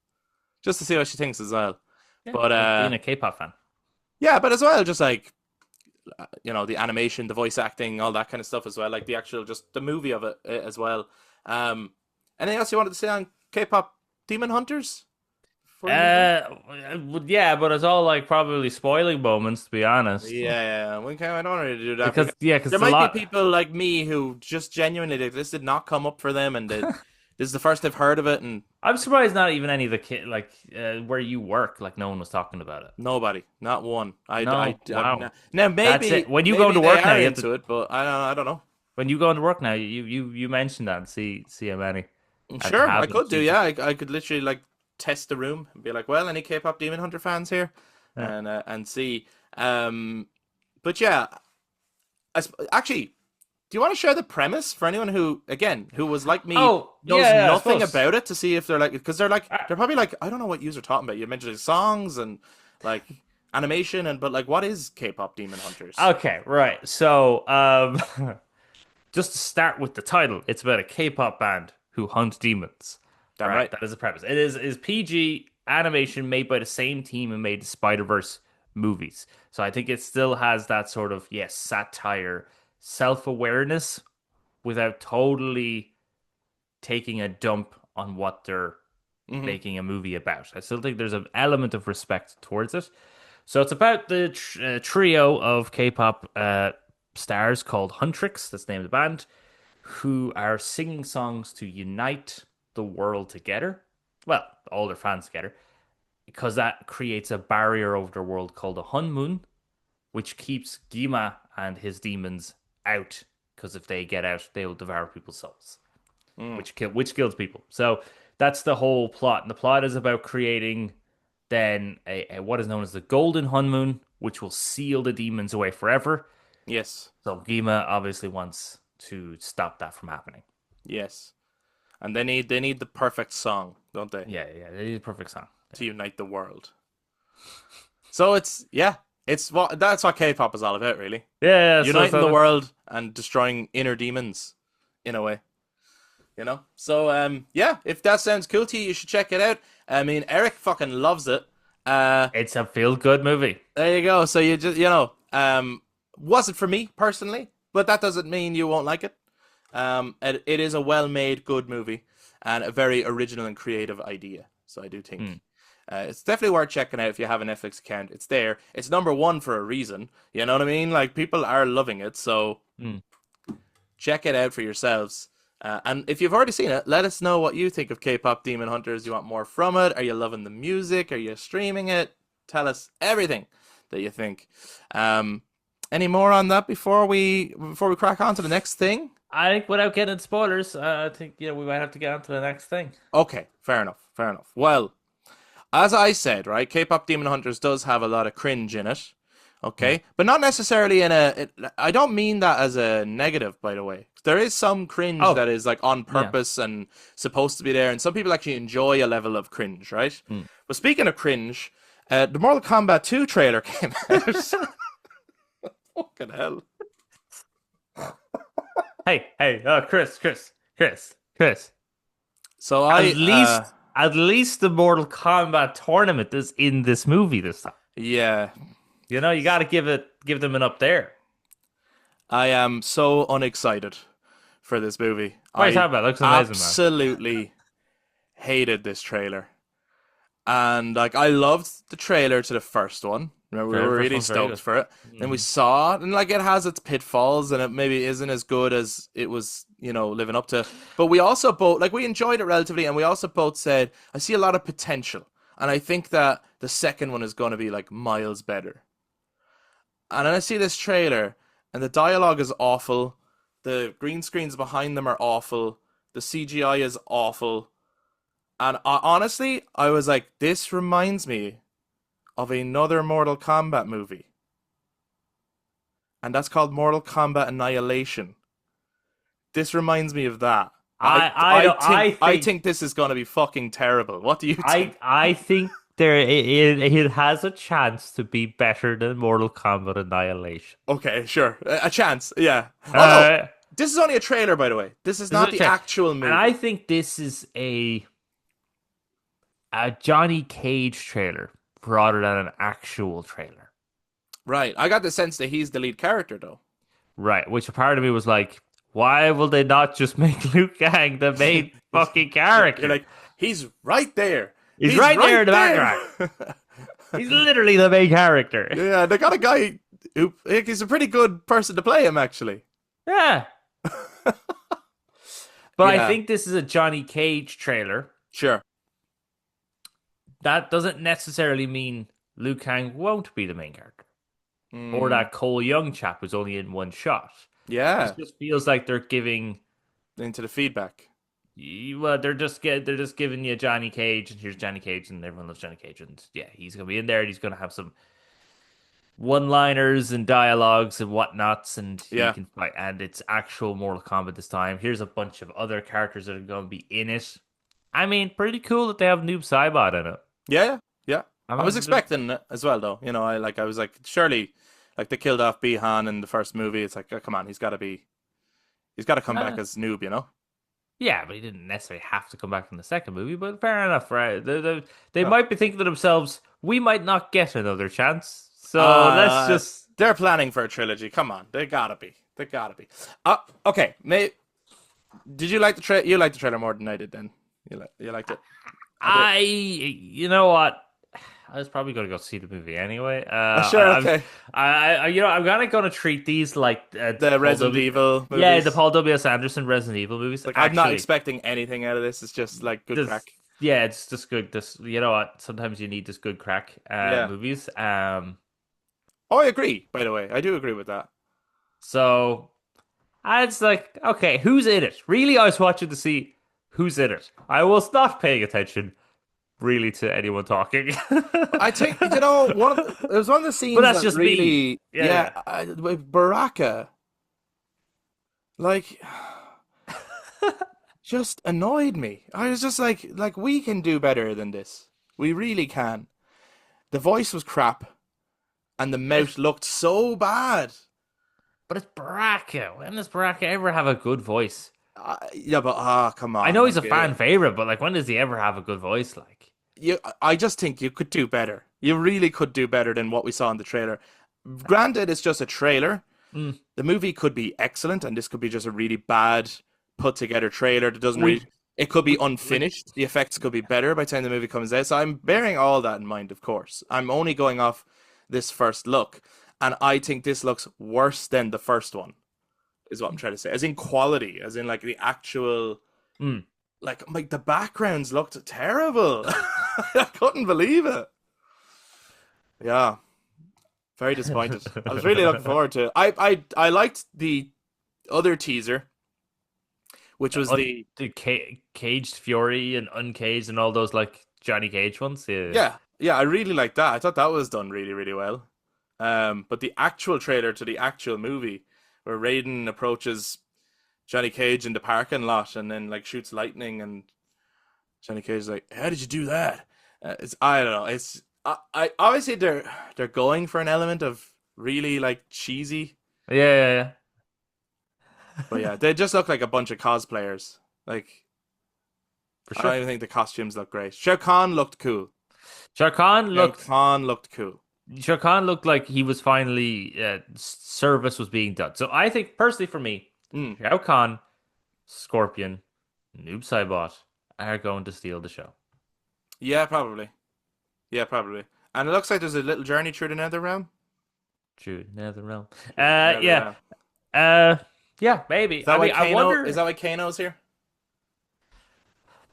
just to see what she thinks as well. Yeah, But being a K-pop fan. yeah, but as well, just like the animation, the voice acting, all that kind of stuff as well. Like the actual, just the movie of it as well. Um, anything else you wanted to say on K-pop Demon Hunters? Before we move on? Yeah, but it's all like probably spoiling moments, to be honest. Yeah, I don't want to do that Because there it's a might lot. be people like me who just genuinely this did not come up for them, and this is the first they've heard of it, and I'm surprised not even any of the kid like where you work, like no one was talking about it. nobody, not one. No, wow. Now That's maybe it. When you go maybe to they work now, are you have to. into it, but I don't know. When you go into work now, you mention that and see how many Sure, I have could do. it. Yeah, I could literally like test the room and be like, well, any K-pop Demon Hunter fans here, Yeah. and see. But yeah, actually, do you want to share the premise for anyone who, again, who was like me, Oh, knows yeah, I nothing suppose. about it to see if they're like, because Uh, they're probably like, I don't know what you're talking about. You mentioned songs and like animation but like, what is K-pop Demon Hunters? Okay, right. So, just to start with the title, it's about a K-pop band who hunt demons. Damn Right, right. that is the premise. It is PG animation made by the same team who made the Spider-Verse movies. So I think it still has that sort of yes satire, self-awareness without totally taking a dump on what they're Hmm. making a movie about. I still think there's an element of respect towards it. So it's about the trio of K-pop stars called Huntrix, that's the name of the band, who are singing songs to unite the world together. Well, all their fans together, because that creates a barrier over their world called a Hunmoon, which keeps Gima and his demons out. Because if they get out, they will devour people's souls, Mm. which kills people. So that's the whole plot, and the plot is about creating then a what is known as the Golden Hunmoon, which will seal the demons away forever. Yes. So Gima obviously wants to stop that from happening. Yes. And they need the perfect song, don't they? Yeah, yeah, they need a perfect song. To unite the world. So that's what K-pop is all about, really. Yeah, yeah, Uniting the world and destroying inner demons, in a way. So yeah, if that sounds cool to you, you should check it out. I mean, Eric fucking loves it. it's a feel good movie. There you go. So you just wasn't for me personally, but that doesn't mean you won't like it. It is a well-made, good movie and a very original and creative idea. So I do think it's definitely worth checking out if you have a Netflix account. It's there. It's number one for a reason. You know what I mean? Like, people are loving it. So check it out for yourselves. And if you've already seen it, let us know what you think of K-pop Demon Hunters. Do you want more from it? Are you loving the music? Are you streaming it? Tell us everything that you think. Any more on that before we crack on to the next thing? I think without getting into spoilers, I think we might have to get on to the next thing. Okay, fair enough. Fair enough. Well, as I said, right, K-pop Demon Hunters does have a lot of cringe in it. Okay, but not necessarily I don't mean that as a negative, by the way. There is some cringe that is like on purpose and supposed to be there, and some people actually enjoy a level of cringe, right? But speaking of cringe, the Mortal Kombat 2 trailer came out. Fucking hell. Hey, Chris. So At least the Mortal Kombat tournament is in this movie this time. Yeah. You got to give them an up there. I am so unexcited for this movie. What are you talking about? It looks amazing, absolutely hated this trailer. And like, I loved the trailer to the first one. Remember, we were really stoked for it. Then we saw it, and like, it has its pitfalls, and it maybe isn't as good as it was, living up to. But we also both, like, we enjoyed it relatively, and we also both said, I see a lot of potential. And I think that the second one is going to be like miles better. And then I see this trailer, and the dialogue is awful. The green screens behind them are awful. The CGI is awful. And honestly, I was like, this reminds me of another Mortal Kombat movie. And that's called Mortal Kombat Annihilation. This reminds me of that. I think this is going to be fucking terrible. What do you think? I think it has a chance to be better than Mortal Kombat Annihilation. Okay, sure. A chance, yeah. No. This is only a trailer, by the way. This is not the actual movie. And I think this is a Johnny Cage trailer rather than an actual trailer. Right. I got the sense that he's the lead character, though. Right. Which a part of me was like, why will they not just make Liu Kang the main fucking character? You're like, he's right there. He's right there in the background. He's literally the main character. Yeah, they got a guy who he's a pretty good person to play him, actually. Yeah. But I think this is a Johnny Cage trailer. Sure. That doesn't necessarily mean Liu Kang won't be the main character. Or that Cole Young chap who's only in one shot. Yeah. It just feels like they're giving into the feedback. Well, they're just giving you Johnny Cage, and here's Johnny Cage, and everyone loves Johnny Cage, and yeah, he's gonna be in there, and he's gonna have some one-liners and dialogues and whatnots, and he can fight. And it's actual Mortal Kombat this time. Here's a bunch of other characters that are gonna be in it. I mean, pretty cool that they have Noob Saibot in it. Yeah. I was expecting it as well, though. I was like, surely, like, they killed off Bihan in the first movie. It's like, oh, come on, he's got to come back as Noob, Yeah, but he didn't necessarily have to come back in the second movie, but fair enough, right? They might be thinking to themselves, we might not get another chance, so let's just... They're planning for a trilogy. Come on, they gotta be. Okay, did you like the trailer? You liked the trailer more than I did then. You liked it? You know what? I was probably going to go see the movie anyway. Sure, okay. I'm gonna treat these like the Resident Evil movies. Yeah, the Paul W.S. Anderson Resident Evil movies. Like, I'm not expecting anything out of this. It's just like good crack. Yeah, it's just good. You know what? Sometimes you need this good crack movies. I agree. By the way, I do agree with that. So, it's like, okay, who's in it? Really, I was watching to see who's in it. I was not paying attention really to anyone talking. I think it was one of the But scenes that's that just me. really, Yeah, with Baraka, like, just annoyed me. I was just like we can do better than this. We really can. The voice was crap, and the yeah. mouth looked so bad. But it's Baraka. When does Baraka ever have a good voice? Yeah, but come I on, know he's like a fan favorite, but like, when does he ever have a good voice? Like, I just think you could do better. You really could do better than what we saw in the trailer. Granted, it's just a trailer. mm, The movie could be excellent, and this could be just a really bad put together trailer that doesn't really. we, It could be like, unfinished. The effects could be better by the time the movie comes out. So I'm bearing all that in mind, of course. I'm only going off this first look, and I think this looks worse than the first one. Is what I'm trying to say. As in quality, as in like the actual, mm. like the backgrounds looked terrible. I couldn't believe it. Yeah, very disappointed. I was really looking forward to it. I liked the other teaser, which was the Caged Fury and Uncaged and all those like Johnny Cage ones. Yeah. yeah, I really liked that. I thought that was done really, really well. But the actual trailer to the actual movie, where Raiden approaches Johnny Cage in the parking lot and then like shoots lightning, and Johnny Cage is like, "How did you do that?" I don't know. I obviously they're going for an element of really like cheesy, Yeah. but yeah, they just look like a bunch of cosplayers. Like For I don't sure. even think the costumes look great. Shao Kahn looked cool. Shao Kahn Shao looked Kahn looked cool. Shao Kahn looked like he was finally service was being done. So I think personally for me, Mm. Shao Kahn, Scorpion, Noob Saibot are going to steal the show. Yeah, probably. Yeah, probably. And it looks like there's a little journey through the Nether Realm. True, Nether Realm. Through the Nether Yeah. Realm. Yeah, maybe. Is that I why mean, I Kano? wonder Is that why Kano's here?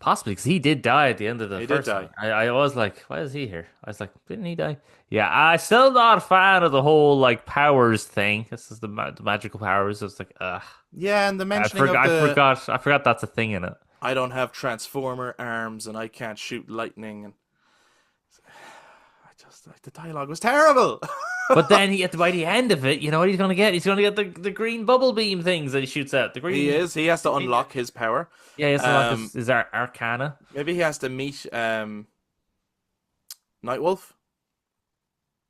possibly because he did die at the end of the He did first die. one. I was like, why is he here? I was like, didn't he die? Yeah, I'm still not a fan of the whole like powers thing. This is the magical powers. It's like, ugh. Yeah, and the mentioning of I the forgot. I forgot that's a thing in it. I don't have transformer arms and I can't shoot lightning, and I just like the dialogue was terrible. But then by the end of it, you know what he's gonna get? He's gonna get the green bubble beam things that he shoots out. The He green. is. He has to unlock his power. Yeah, he has to lock Um, his Arcana. maybe he has to meet Nightwolf,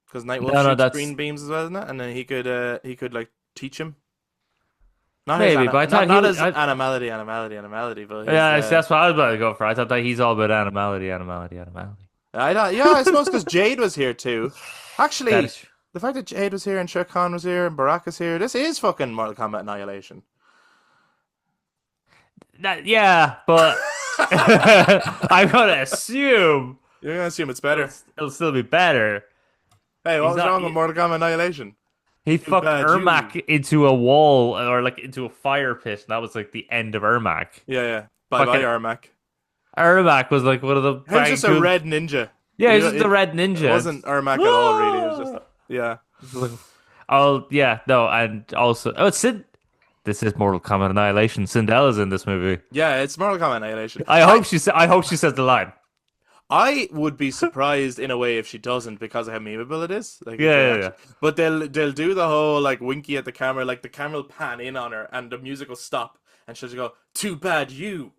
because Nightwolf No, shoots that's green beams as well, isn't it? And then he could like teach him. Not his maybe. But I thought not he his was. animality, but his Yeah, that's what I was about to go for. I thought that he's all about animality. I don't, yeah, I suppose because Jade was here too. That Actually, is. the fact that Jade was here and Shao Kahn was here and Baraka's here, this is fucking Mortal Kombat Annihilation. Yeah, but I'm gonna assume You're gonna assume it's better. it'll still be better. Hey, what He's was not. wrong with Mortal Kombat Annihilation? He Too fucked bad Ermac into a wall or like into a fire pit, and that was like the end of Ermac. Yeah, yeah. Bye bye, Fucking Armac. Ermac was like one of the He was just a cool- red ninja. Yeah, he's You just know, the red ninja. It wasn't Ermac at all, really. It was just, yeah. Oh yeah, no, and also This is Mortal Kombat Annihilation. Cinderella's in this movie. Yeah, it's Mortal Kombat Annihilation. I hope she says the line. I would be surprised in a way if she doesn't, because of how memeable it is. Like, Yeah. But they'll do the whole like winky at the camera, like the camera will pan in on her and the music will stop and she'll just go, "Too bad you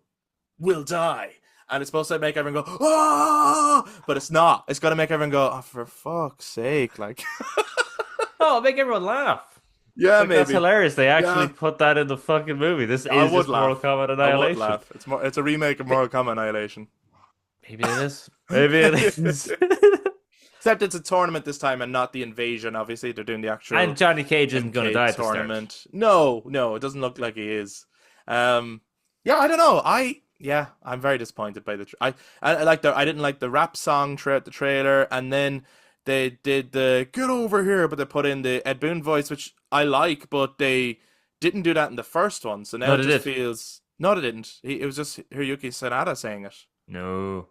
will die." And it's supposed to make everyone go, "Oh!" But it's not. It's gonna make everyone go, "Oh, for fuck's sake!" Like, Oh, make everyone laugh. yeah, Like, maybe. that's hilarious. They actually Yeah. put that in the fucking movie. This I is would just Mortal laugh. Kombat I would Annihilation. laugh. It's a remake of Mortal Kombat Annihilation. Maybe it is. Maybe it is. Except it's a tournament this time and not the invasion. Obviously, they're doing the actual And Johnny Cage isn't going to MK die at the start. tournament. No, it doesn't look like he is. Yeah, I don't know. I'm very disappointed by I like I didn't like the rap song throughout the trailer, and then they did the "get over here," but they put in the Ed Boon voice, which I like, but they didn't do that in the first one. So now No, it they just did. feels no, they didn't. It was just Hiroyuki Sanada saying it. No.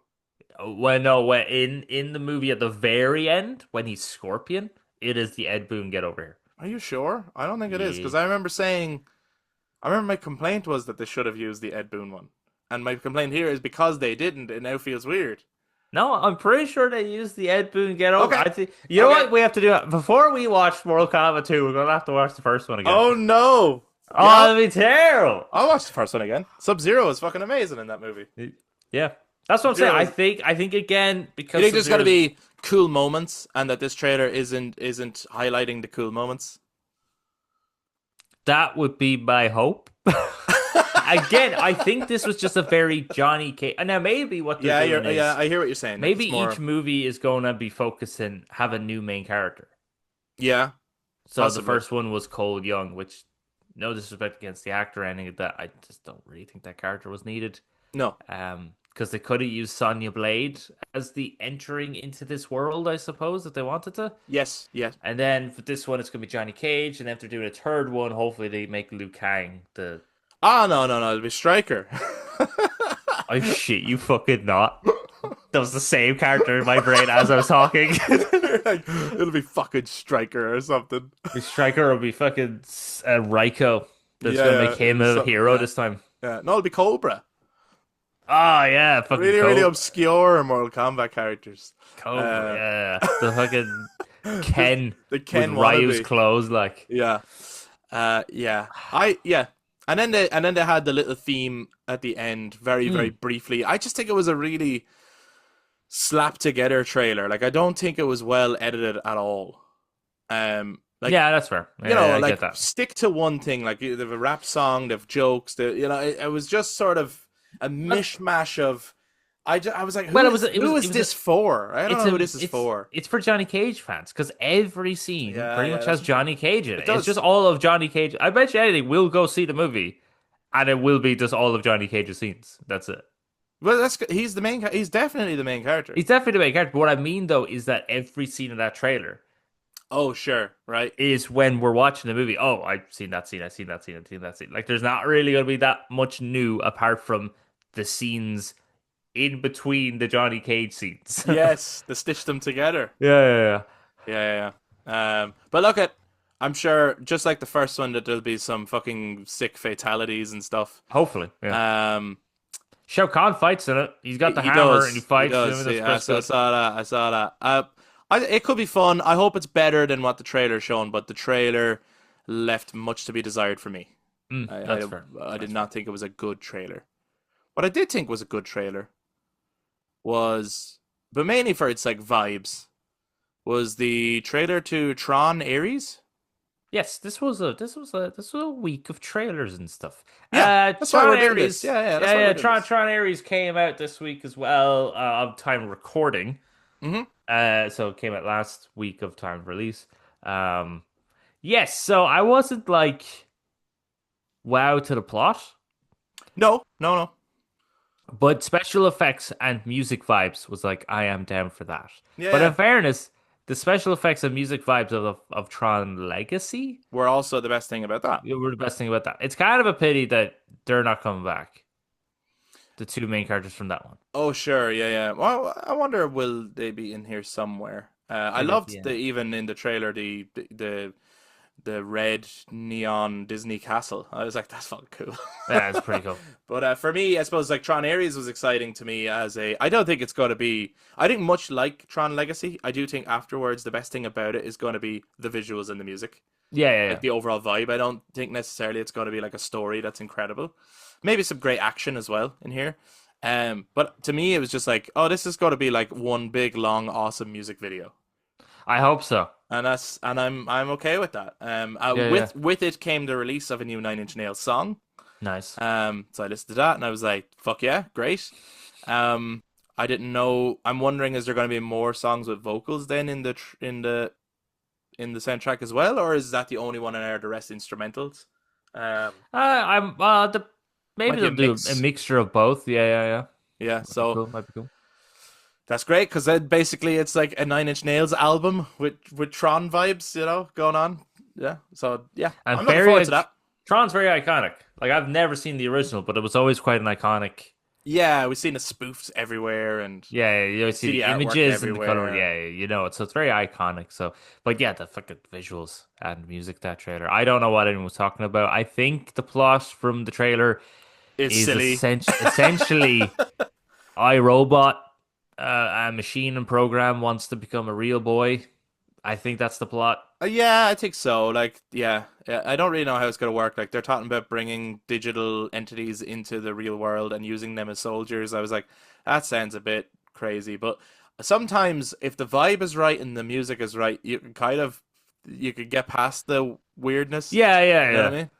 When in the movie at the very end, when he's Scorpion, it is the Ed Boon get over here. Are you sure? I don't think it is, Yeah. because I remember my complaint was that they should have used the Ed Boon one. And my complaint here is because they didn't, it now feels weird. No, I'm pretty sure they used the Ed Boon get over. Okay. I think you know Okay. what we have to do before we watch Mortal Kombat 2. We're gonna have to watch the first one again. Oh no. Oh, Yeah, that'd be terrible. I'll watch the first one again. Sub-Zero is fucking amazing in that movie. Yeah, that's what I'm saying. Sub-Zero is. I think again You because think there's got to Sub-Zero's be cool moments, and that this trailer isn't highlighting the cool moments? that would be my hope. Again, I think this was just a very Johnny Cage. And now maybe what they're Yeah, doing is I hear what you're saying. Like, maybe it's more, each movie is going to be focusing have a new main character. yeah, So the possibly. first one was Cole Young, which no disrespect against the actor or anything like that. I just don't really think that character was needed. No, Because they could have used Sonya Blade as the entering into this world, I suppose, if they wanted to. yes, yes. And then for this one, it's gonna be Johnny Cage, and then if they're doing a third one, hopefully they make Liu Kang the. Ah, no, no, no. It'll be Striker. Oh shit, you fucking not. That was the same character in my brain as I was talking. Like, it'll be fucking Striker or something. The striker will be fucking Raiko. That's Yeah, gonna make him a something, hero yeah. this time. Yeah, no, it'll be Cobra. Oh yeah, fucking Really, Cobra. really obscure Mortal Kombat characters. Cobra, yeah. The fucking Ken The Ken with Ryu's wannabe. clothes, like. Yeah, yeah. And then they had the little theme at the end, very, very briefly. I just think it was a really slapped together trailer. Like, I don't think it was well edited at all. Like, Yeah, that's fair. you know, I like, get that. stick to one thing. Like, they have a rap song, they have jokes. It was just sort of a mishmash of. I was like, Well, who is this for? I don't know who this is it's, for. It's for Johnny Cage fans because every scene Yeah, pretty yeah, much has Johnny Cage in it. does. It's just all of Johnny Cage. I bet you anything, we'll go see the movie, and it will be just all of Johnny Cage's scenes. That's it. Well, he's the main. He's definitely the main character. He's definitely the main character. But what I mean though is that every scene of that trailer Oh, sure, right. is when we're watching the movie. Oh, I've seen that scene. I've seen that scene. I've seen that scene. Like, there's not really going to be that much new apart from the scenes in between the Johnny Cage scenes. Yes, they stitched them together. Yeah. Yeah. But look at, I'm sure, just like the first one, that there'll be some fucking sick fatalities and stuff. Hopefully. Yeah. Um, Shao Kahn fights in it. He's got the he hammer does. and he fights. He does. That's Yeah, pretty so I good. saw that. I saw that. It could be fun. I hope it's better than what the trailer shown, but the trailer left much to be desired for me. That's fair. I did not think it was a good trailer. What I did think was a good trailer was, but mainly for its like vibes, was the trailer to Tron Ares. Yes, this was a week of trailers and stuff. Yeah, that's why Tron we're doing Ares, this. Yeah, that's why we're doing Tron this. Tron Ares came out this week as well of time recording. Mhm. So it came out last week of time release. Yes, so I wasn't like wow to the plot, No, no, no. but special effects and music vibes was like I am down for that. But Yeah. in fairness, the special effects and music vibes of Tron Legacy We're also the best thing about that. were the best thing about that. It's kind of a pity that they're not coming back. The two main characters from that one. Oh, sure, yeah. Well, I wonder, will they be in here somewhere? I Maybe at loved the end. even in the trailer the red neon Disney castle. I was like, that's fucking cool. Yeah, it's pretty cool. But for me, I suppose like Tron Ares was exciting to me as a. I don't think it's going to be. I think much like Tron Legacy, I do think afterwards the best thing about it is going to be the visuals and the music, Yeah. like the overall vibe. I don't think necessarily it's going to be like a story that's incredible. Maybe some great action as well in here. But to me, it was just like, oh, this is going to be like one big, long, awesome music video. I hope so. And I'm okay with that. Yeah. With it came the release of a new Nine Inch Nails song. Nice. So I listened to that and I was like, fuck yeah, great. I didn't know. I'm wondering, is there going to be more songs with vocals then in the soundtrack as well, or is that the only one, and are the rest instrumentals? I'm maybe Might be they'll a do mix. a mixture of both. Yeah. Yeah. So Cool. Might be cool. that's great, because then basically it's like a Nine Inch Nails album with Tron vibes, going on. Yeah. So yeah, And I'm looking very forward to that. Tron's very iconic. Like, I've never seen the original, but it was always quite an iconic. Yeah, we've seen the spoofs everywhere, and Yeah, you always see See the the artwork images and the color. everywhere. Yeah, you know it. So it's very iconic. So, but yeah, the fucking visuals and music, that trailer. I don't know what anyone was talking about. I think the plot from the trailer it's is silly. essentially iRobot A machine and program wants to become a real boy. I think that's the plot. Yeah, I think so. Like, yeah, I don't really know how it's gonna work. Like, they're talking about bringing digital entities into the real world and using them as soldiers. I was like, that sounds a bit crazy. But sometimes, if the vibe is right and the music is right, you could get past the weirdness. Yeah, yeah, You know what yeah. I mean?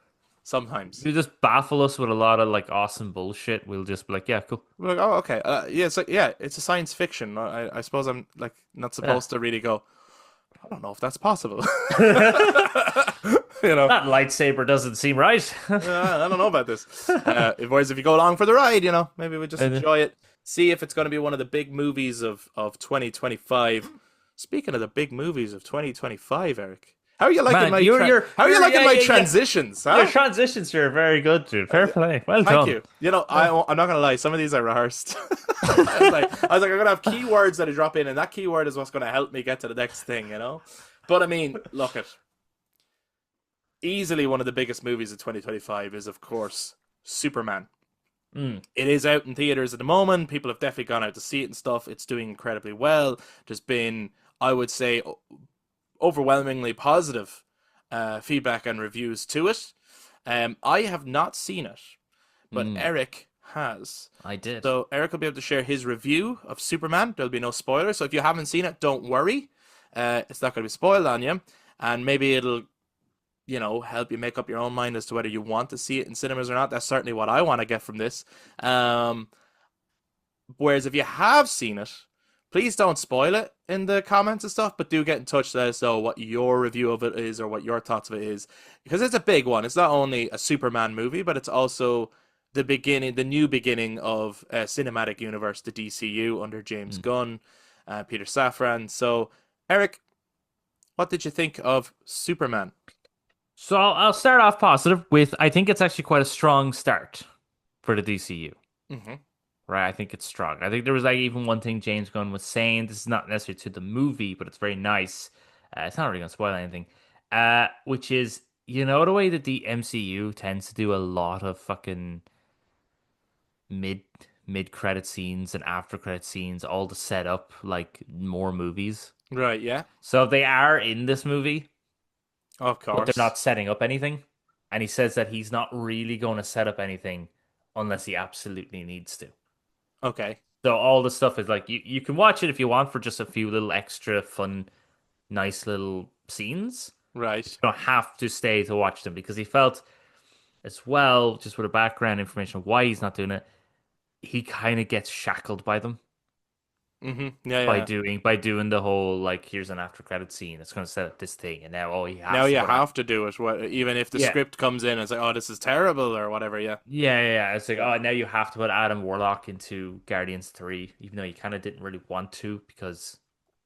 Sometimes. You just baffle us with a lot of like awesome bullshit. We'll just be like, yeah, cool. We're like, oh, okay. Yeah, it's a science fiction. I suppose I'm like not Yeah. supposed to really go. I don't know if that's possible. That You know. lightsaber doesn't seem right. I don't know about this. Whereas if you go along for the ride, maybe we just And, enjoy it. See if it's going to be one of the big movies of 2025. Speaking of the big movies of 2025, Eric, how are you liking man, how are you liking yeah, my yeah, yeah. transitions, Your huh? transitions are very good, dude. Fair play. Well Thank done. you. I'm not gonna lie. Some of these I rehearsed. I was like, I'm gonna have keywords that I drop in, and that keyword is what's gonna help me get to the next thing, you know. But I mean, look at easily one of the biggest movies of 2025 is, of course, Superman. Mm. It is out in theaters at the moment. People have definitely gone out to see it and stuff. It's doing incredibly well. There's been, I would say, overwhelmingly positive feedback and reviews to it. I have not seen it, but Mm. Eric has. I did. So Eric will be able to share his review of Superman. There'll be no spoilers. So if you haven't seen it, don't worry. It's not going to be spoiled on you. And maybe it'll, help you make up your own mind as to whether you want to see it in cinemas or not. That's certainly what I want to get from this. Whereas if you have seen it, please don't spoil it in the comments and stuff, but do get in touch to let us know what your review of it is or what your thoughts of it is. Because it's a big one. It's not only a Superman movie, but it's also the new beginning of a cinematic universe, the DCU, under James Mm. Gunn, Peter Safran. So, Eric, what did you think of Superman? So I'll start off positive with I think it's actually quite a strong start for the DCU. Mm-hmm. Right, I think it's strong. I think there was like even one thing James Gunn was saying. This is not necessarily to the movie, but it's very nice. It's not really gonna spoil anything. Which is the way that the MCU tends to do a lot of fucking mid mid credit scenes and after credit scenes, all to set up like more movies. Right, yeah, So they are in this movie, of but they're course. not setting up anything. And he says that he's not really going to set up anything unless he absolutely needs to. Okay, So all the stuff is like you can watch it if you want for just a few little extra fun, nice little scenes. right. You don't have to stay to watch them because he felt as well, just with the background information of why he's not doing it, he kind of gets shackled by them Mm-hmm. Yeah, by yeah. doing the whole like here's an after credit scene. It's going to set up this thing, and now he Now has to you go back. have to do it, even if the Yeah. script comes in and it's like, oh, this is terrible or whatever. Yeah. Yeah, yeah, yeah. It's like, oh, now you have to put Adam Warlock into Guardians 3, even though you kind of didn't really want to because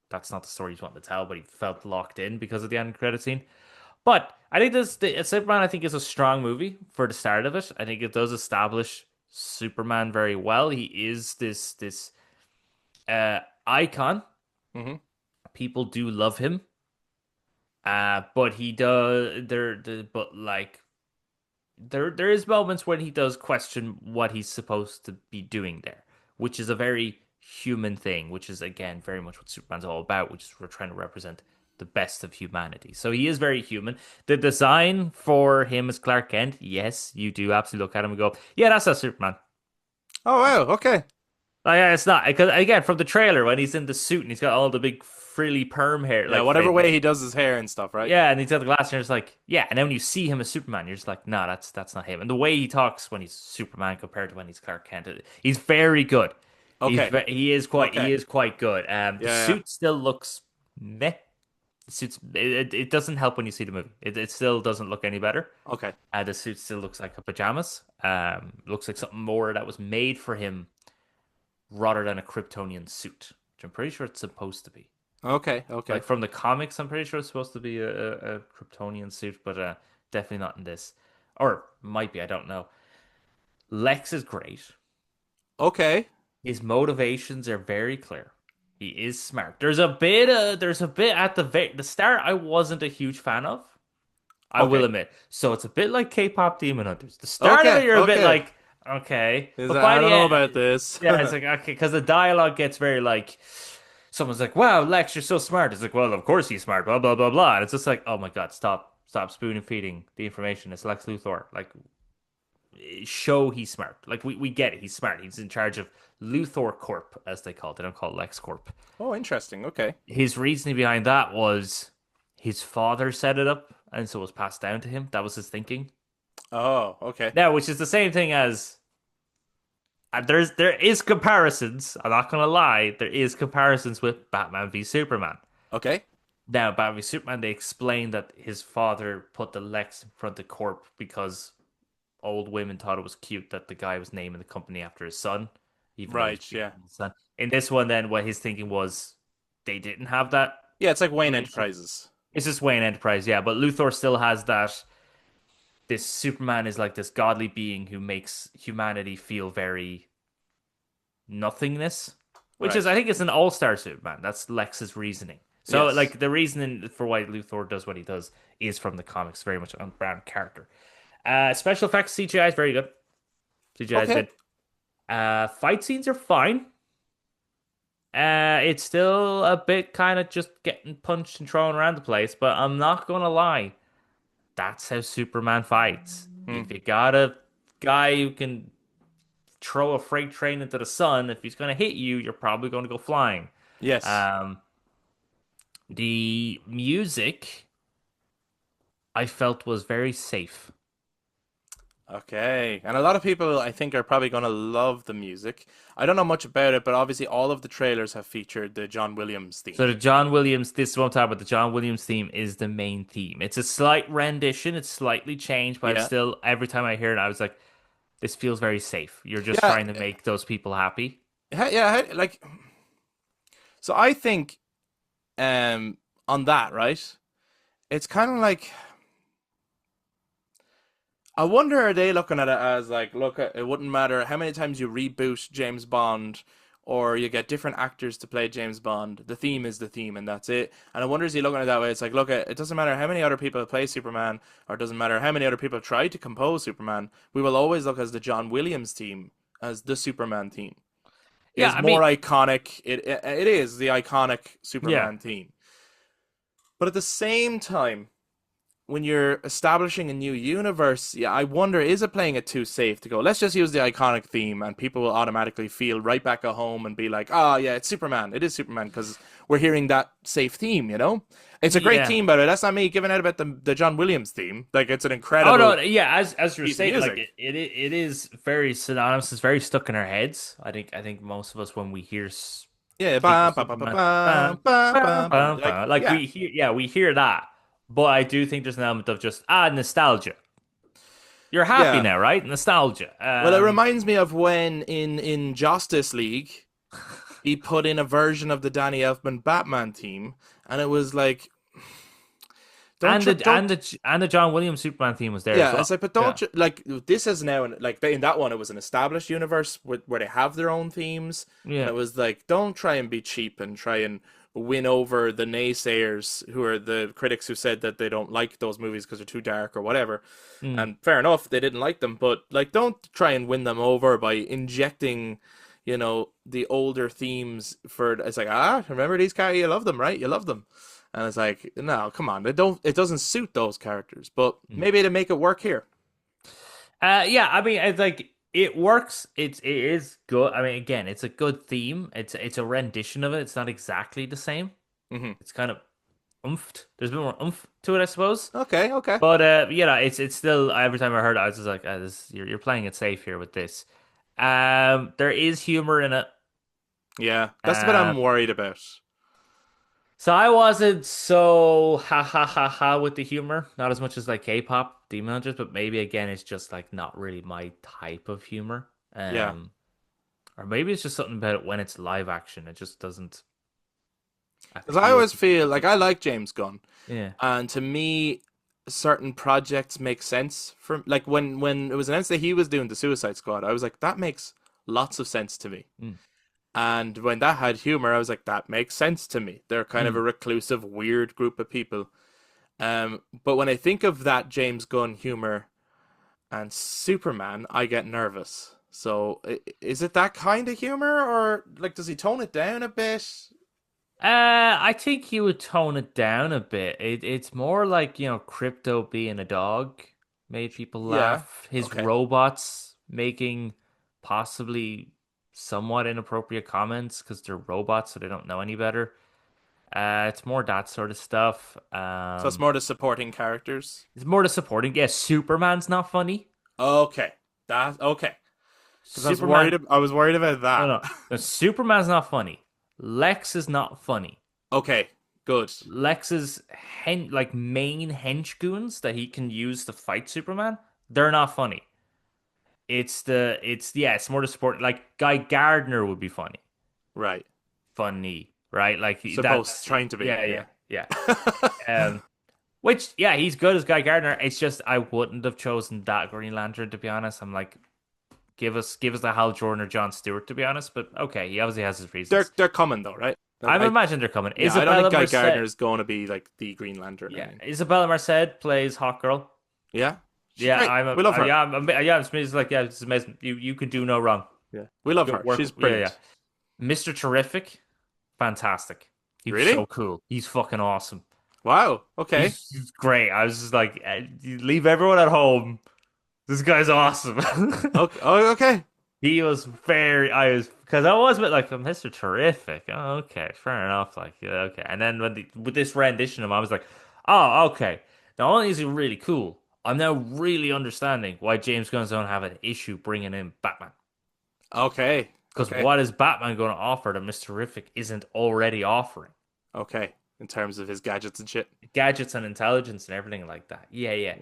that's not the story he's wanting to tell, but he felt locked in because of the end credit scene. But I think Superman, I think, is a strong movie for the start of it. I think it does establish Superman very well. He is this icon. Mm-hmm. People do love him. But he does but like there is moments when he does question what he's supposed to be doing there, which is a very human thing, which is again very much what Superman's all about, which is we're trying to represent the best of humanity. So he is very human. The design for him as Clark Kent, yes, you do absolutely look at him and go, yeah, that's not Superman. Oh wow. Okay. Like, yeah, it's not because again from the trailer when he's in the suit and he's got all the big frilly perm hair, Yeah. like Whatever way he does his hair and stuff, right? yeah, and he's got the glasses, and it's like, yeah. And then when you see him as Superman, you're just like, nah, that's not him. And the way he talks when he's Superman compared to when he's Clark Kent, he's very good. Okay. He Okay. is quite good. The Yeah. suit still looks meh. The suit's it doesn't help when you see the movie. It still doesn't look any better. Yeah. Okay. The suit still looks like a pajamas. Looks like something more that was made for him rather than a Kryptonian suit, which I'm pretty sure it's supposed to be. Okay. Okay. Like from the comics, I'm pretty sure it's supposed to be a Kryptonian suit, but definitely not in this. Or might be, I don't know. Lex is great. Okay. His motivations are very clear. He is smart. There's a bit at the start I wasn't a huge fan of. I will Okay. admit. So it's a bit like K-pop Demon Hunters. The start of it, Okay. you're a bit Okay. like, okay. He's But like, by I the don't know end, about this. yeah, it's like, okay, because the dialogue gets very like, someone's like, wow, Lex, you're so smart. It's like, well, of course he's smart, blah, blah, blah, blah. And it's just like, oh my God, stop spoon feeding the information. It's Lex Luthor. Like, show he's smart. Like, we get it. He's smart. He's in charge of Luthor Corp, as they call it. They don't call it Lex Corp. Oh, interesting. Okay. His reasoning behind that was his father set it up, and so it was passed down to him. That was his thinking. Oh, okay. Now, which is the same thing as there is comparisons. I'm not gonna lie, there is comparisons with Batman v Superman. Okay. Now, Batman v Superman, they explained that his father put the Lex in front of Corp because old women thought it was cute that the guy was naming the company after his son, even though he's Right. Yeah. his son. In this one, then, what his thinking was, they didn't have that. Yeah. It's like Wayne relationship. Enterprises. It's just Wayne Enterprise, yeah. But Luthor still has that. This Superman is like this godly being who makes humanity feel very nothingness, which is, Right. I think, it's an all-star Superman. That's Lex's reasoning. So, Yes. like, the reasoning for why Luthor does what he does is from the comics, very much on brand character. Special effects CGI is very good. CGI is Okay. good. Fight scenes are fine. It's still a bit kind of just getting punched and thrown around the place, but I'm not gonna lie. That's how Superman fights. Hmm. If you got a guy who can throw a freight train into the sun, if he's gonna hit you, you're probably going to go flying. Yes. Um, the music I felt was very safe. Okay. And a lot of people, I think, are probably going to love the music. I don't know much about it, but obviously all of the trailers have featured the John Williams So theme. the John Williams, this is what I'm talking about. The John Williams theme is the main theme. It's a slight rendition. It's slightly changed, but I'm Yeah. still, every time I hear it, I was like, this feels very safe. You're just Yeah. trying to make those people happy. Yeah. Like, so I think, on that, right? It's kind of like, I wonder, are they looking at it as like, look, it wouldn't matter how many times you reboot James Bond or you get different actors to play James Bond. The theme is the theme, and that's it. And I wonder, is he looking at it that way? It's like, look, it doesn't matter how many other people play Superman, or it doesn't matter how many other people try to compose Superman. We will always look as the John Williams theme as the Superman theme. It Yeah, is I more mean, iconic. It is the iconic yeah. Superman theme. But at the same time, when you're establishing a new universe, yeah, I wonder, is it playing it too safe to go, let's just use the iconic theme and people will automatically feel right back at home and be like, oh, yeah, it's Superman. It is Superman because we're hearing that safe theme, you know? It's a great Yeah. theme, by the way. That's not me giving out about the John Williams theme. Like, it's an Oh no, incredible yeah, as you were piece of saying, like music. it is very synonymous. It's very stuck in our heads. I think most of us when we hear Yeah, think of bam, bam, bam, bam, Superman, bam, bam, bam, bam. Like, like yeah. we hear that, but I do think there's an element of just nostalgia. You're happy Yeah. now, right? Nostalgia. Well, it reminds me of when in Justice League, he put in a version of the Danny Elfman Batman theme, and it was like, And don't. the John Williams Superman theme was there as Yeah, well. it's like, but Yeah, like this is now like in that one it was an established universe where they have their own themes, and yeah, it was like, don't try and be cheap and try and win over the naysayers who are the critics who said that they don't like those movies because they're too dark or whatever. mm. And fair enough, they didn't like them, but like, don't try and win them over by injecting, the older themes for. It's like, remember these characters? You love them, right? You love them. And it's like, no, come on. It doesn't suit those characters, but Mm. maybe to make it work here. Yeah. I mean, it's like it works. It is good. I mean, again, it's a good theme. It's a rendition of it. It's not exactly the same. Hmm. It's kind of oomphed. There's a bit more oomph to it, I suppose. Okay, okay. But it's still every time I heard it, I was just like, you're playing it safe here with this. There is humor in it. Yeah, that's the bit Uh, I'm worried about. so I wasn't so ha ha ha ha with the humor, not as much as like K-pop Demon Hunters, but maybe again it's just like not really my type of humor. Yeah, Or maybe it's just something about it when it's live action. It just doesn't because I appeal always to me feel as like I much. like James Gunn, Yeah. and to me, certain projects make sense for like when it was announced that he was doing the Suicide Squad, I was like, that makes lots of sense to me. Mm. And when that had humor, I was like, that makes sense to me. They're kind of a Mm. reclusive, weird group of people. But when I think of that James Gunn humor and Superman, I get nervous. So is it that kind of humor, or like does he tone it down a bit? I think he would tone it down a bit. It's more like, Crypto being a dog made people Yeah. laugh. His Okay. robots making possibly somewhat inappropriate comments because they're robots, so they don't know any better. It's more that sort of stuff. So it's more the supporting characters. It's more the supporting. Yeah, Superman's not funny. Okay. That okay. Because I was Superman, I was worried about no, that. no, no. Superman's not funny. Lex is not funny. Okay. Good. Lex's like main hench goons that he can use to fight Superman, they're not funny. It's more the support. Like Guy Gardner would be Right. right? Like Supposed that's trying to be. yeah, Yeah. yeah, yeah. Which yeah, he's good as Guy Gardner. It's just I wouldn't have chosen that Green Lantern to be honest. I'm like, give us the Hal Jordan or John Stewart to be honest. But okay, he obviously has his reasons. They're coming though, right? I'm imagining they're coming. Yeah, I don't Isabella think Guy Gardner Merced, is going to be like the Green Lantern. I yeah, mean. Isabella Merced plays Hawk Girl. Yeah. She's Yeah, great. We love her. yeah, yeah. It's like yeah, it's amazing. You can do no wrong. Yeah. We love Good her. work. She's Yeah, yeah. brilliant. Mr. Terrific, fantastic. He was Really? so cool. He's fucking awesome. Wow. Okay. He's great. I was just like, you leave everyone at home. This guy's awesome. Okay. Oh, okay. He was very. I was because I was a bit like Mr. Terrific. Oh, okay, fair enough. Like, yeah, okay. And then with this rendition of him, I was like, oh, okay. Not only is he really cool, I'm now really understanding why James Gunn's don't have an issue bringing in Batman. Okay. Because Okay. what is Batman going to offer that Mr. Terrific isn't already offering? Okay. In terms of his gadgets and shit. Gadgets and intelligence and everything like that. Yeah,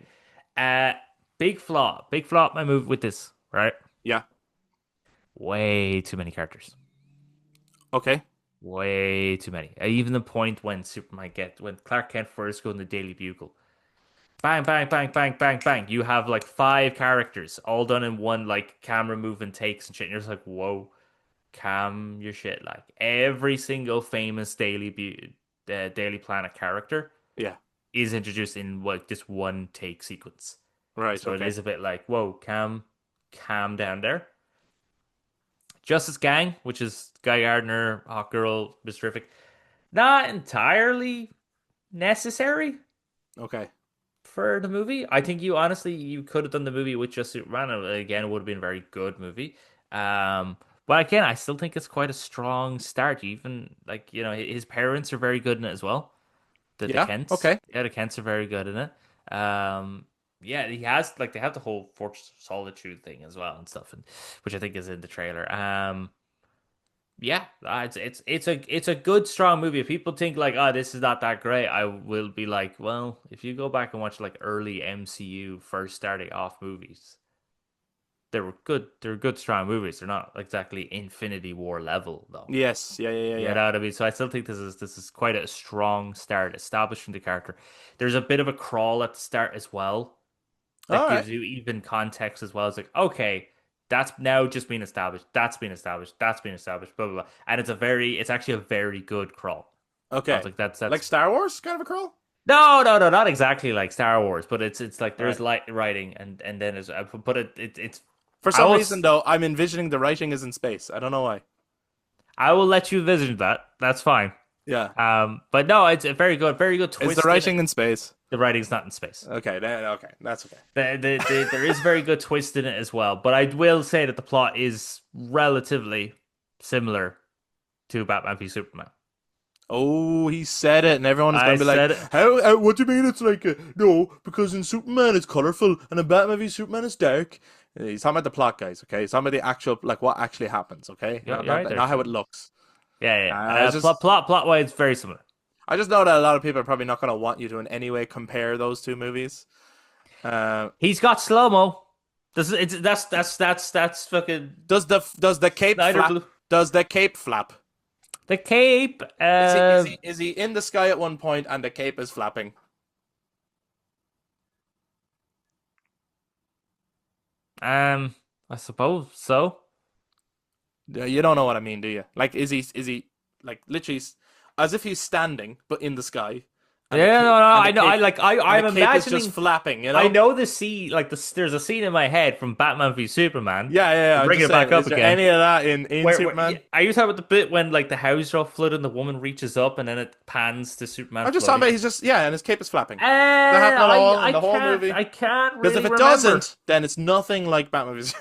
yeah. Big flaw. Big flaw my move with this, right? Yeah. Way too many characters. Okay. Way too many. Even the point when when Clark Kent first goes in the Daily Bugle. Bang, bang, bang, bang, bang, bang. You have like 5 characters all done in one like camera movement takes and shit. And you're just like, whoa, calm your shit. Like every single famous Daily Planet character Yeah. is introduced in what this one take sequence. Right. So Okay. it is a bit like, whoa, calm down there. Justice Gang, which is Guy Gardner, Hawkgirl, Miss Terrific, not entirely necessary Okay. for the movie. I think you could have done the movie with just Superman. And again, it would have been a very good movie. But again, I still think it's quite a strong start. Even like his parents are very good in it as well. The Yeah. Kents, Okay. yeah, the Kents are very good in it. Yeah, he has like they have the whole Fortress of Solitude thing as well and stuff, and which I think is in the trailer. Yeah, it's a good strong movie. If people think like, oh, this is not that great, I will be like, well, if you go back and watch like early MCU first starting off movies, they were good. They're good strong movies. They're not exactly Infinity War level though. Yes. Yeah. Yeah. Yeah. You Yeah. know what I mean? So I still think this is quite a strong start establishing the character. There's a bit of a crawl at the start as well that All right. gives you even context as well. It's like, okay, that's now just been established. That's been established. That's been established. Blah blah blah. And it's actually a very good crawl. I was Okay. like, that's Like Star Wars, kind of a crawl. no, not exactly like Star Wars, but it's like there's Right. light writing and then but it's For I some will reason, though, I'm envisioning the writing is in space. I don't know why. I will let you visit that. That's fine. Yeah. But no, it's a very good Is twist. the writing in space? The writing's not in space. Okay. Okay. That's okay. There is very good twist in it as well. But I will say that the plot is relatively similar to Batman v Superman. Oh, he said it, and everyone is I going to be like, said it. "How? What do you mean? It's like no, because in Superman it's colorful, and in Batman v Superman it's dark." He's talking about the plot, guys. Okay, he's talking about the actual, like, what actually happens. Okay, Yeah, not, you're right not, there. not how it looks. Yeah, yeah. I just- Plot wise, very similar. I just know that a lot of people are probably not going to want you to in any way compare those two movies. He's got slow mo. That's fucking Does the cape Snyder flap? Blue. Does the cape flap? The cape. Is he in the sky at one point and the cape is flapping? I suppose so. Yeah, you don't know what I mean, do you? Like, is he like literally as if he's standing but in the sky, and the Yeah, cape, no, no. and the I know. cape, I like. and I'm the cape is just imagining. flapping. You I know? know the scene. Like there's a scene in my head from Batman v Superman. Yeah, yeah, yeah. I'm Bringing just it back saying. up Is there again. any of that in Yeah, Superman? are you talking about the bit when like the houses are all flooded and the woman reaches up and then it pans to Superman I'm just talking floating? about he's just and his cape is flapping. Does that happen at all in the whole movie? I can't Because if really it remember. doesn't, then it's nothing like Batman v.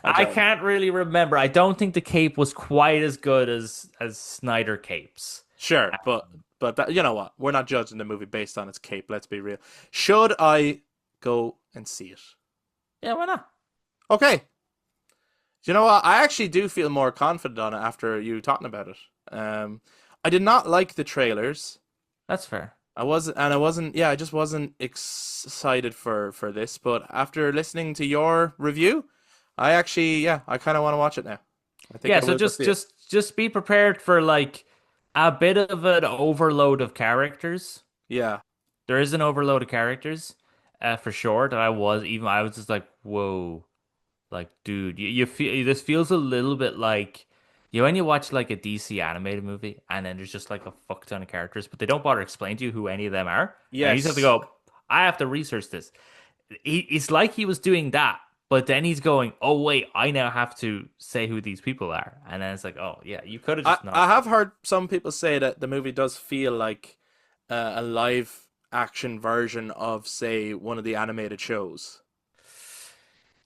I'm I joking. can't really remember. I don't think the cape was quite as good as Snyder capes. Sure, but that, you know what? We're not judging the movie based on its cape. Let's be real. Should I go and see it? Yeah, why not? Okay. You know what? I actually do feel more confident on it after you talking about it. I did not like the trailers. That's fair. I wasn't. Yeah, I just wasn't excited for this. But after listening to your review, I actually, I kind of want to watch it now. I think Yeah, I so will go see it. just be prepared for like a bit of an overload of characters. Yeah, There is an overload of characters, for sure. That I was just like, whoa, like dude, you feel this feels a little bit like when you watch like a DC animated movie and then there's just like a fuck ton of characters, but they don't bother explaining to you who any of them are. And you just have to yes. go, I have to research this. It's like he was doing that, but then he's going, oh wait, I now have to say who these people are, and then it's like, oh yeah, you could have I just not. I have heard some people say that the movie does feel like a live action version of, say, one of the animated shows.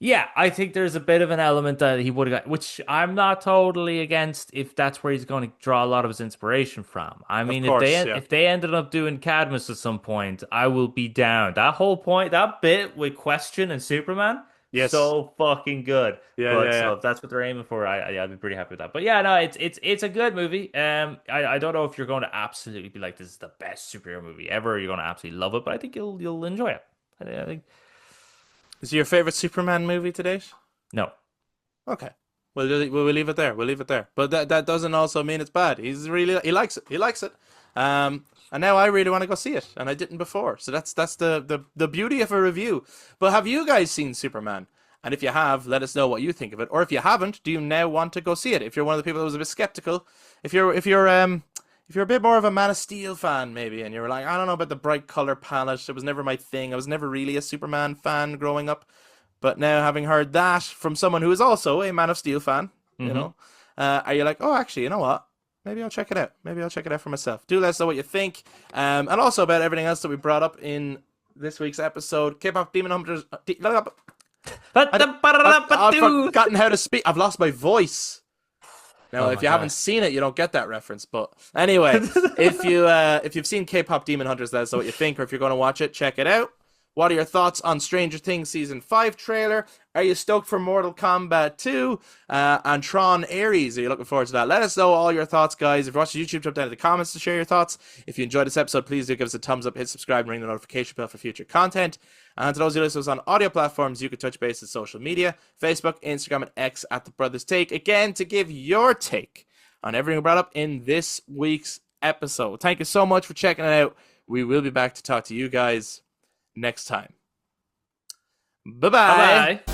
Yeah, I think there's a bit of an element that he would have got, which I'm not totally against if that's where he's going to draw a lot of his inspiration from. I Of mean, course, yeah. if they ended up doing Cadmus at some point, I will be down. That whole point, that bit with Question and Superman, Yes. so fucking good. Yeah, yeah, But yeah. so if that's what they're aiming for, I'd be pretty happy with that. But yeah, no, it's a good movie. I don't know if you're going to absolutely be like this is the best superhero movie ever. Or you're going to absolutely love it, but I think you'll enjoy it. I think Is it your favorite Superman movie to date? no. Okay. We'll leave it there. We'll leave it there. But that doesn't also mean it's bad. He likes it. He likes it. And now I really want to go see it, and I didn't before. So that's the beauty of a review. But have you guys seen Superman? And if you have, let us know what you think of it. Or if you haven't, do you now want to go see it? If you're one of the people that was a bit skeptical, if you're a bit more of a Man of Steel fan, maybe, and you're like, I don't know about the bright color palette, it was never my thing. I was never really a Superman fan growing up. But now, having heard that from someone who is also a Man of Steel fan, you know, are you like, oh, actually, you know what? Maybe I'll check it out. Maybe I'll check it out for myself. Do let us know what you think. And also about everything else that we brought up in this week's episode. K-pop Demon Hunters. I've forgotten how to speak. I've lost my voice. Now, Oh if my you God. haven't seen it, you don't get that reference. But anyway, if you've seen K-pop Demon Hunters, let us know what you think. Or if you're going to watch it, check it out. What are your thoughts on Stranger Things Season 5 trailer? Are you stoked for Mortal Kombat 2 and Tron Ares? Are you looking forward to that? Let us know all your thoughts, guys. If you're watching YouTube, jump down to the comments to share your thoughts. If you enjoyed this episode, please do give us a thumbs up, hit subscribe, and ring the notification bell for future content. And to those who listen to us on audio platforms, you can touch base with social media, Facebook, Instagram, and X at The Brothers Take. Again, to give your take on everything we brought up in this week's episode. Thank you so much for checking it out. We will be back to talk to you guys next time. Bye-bye. Bye bye.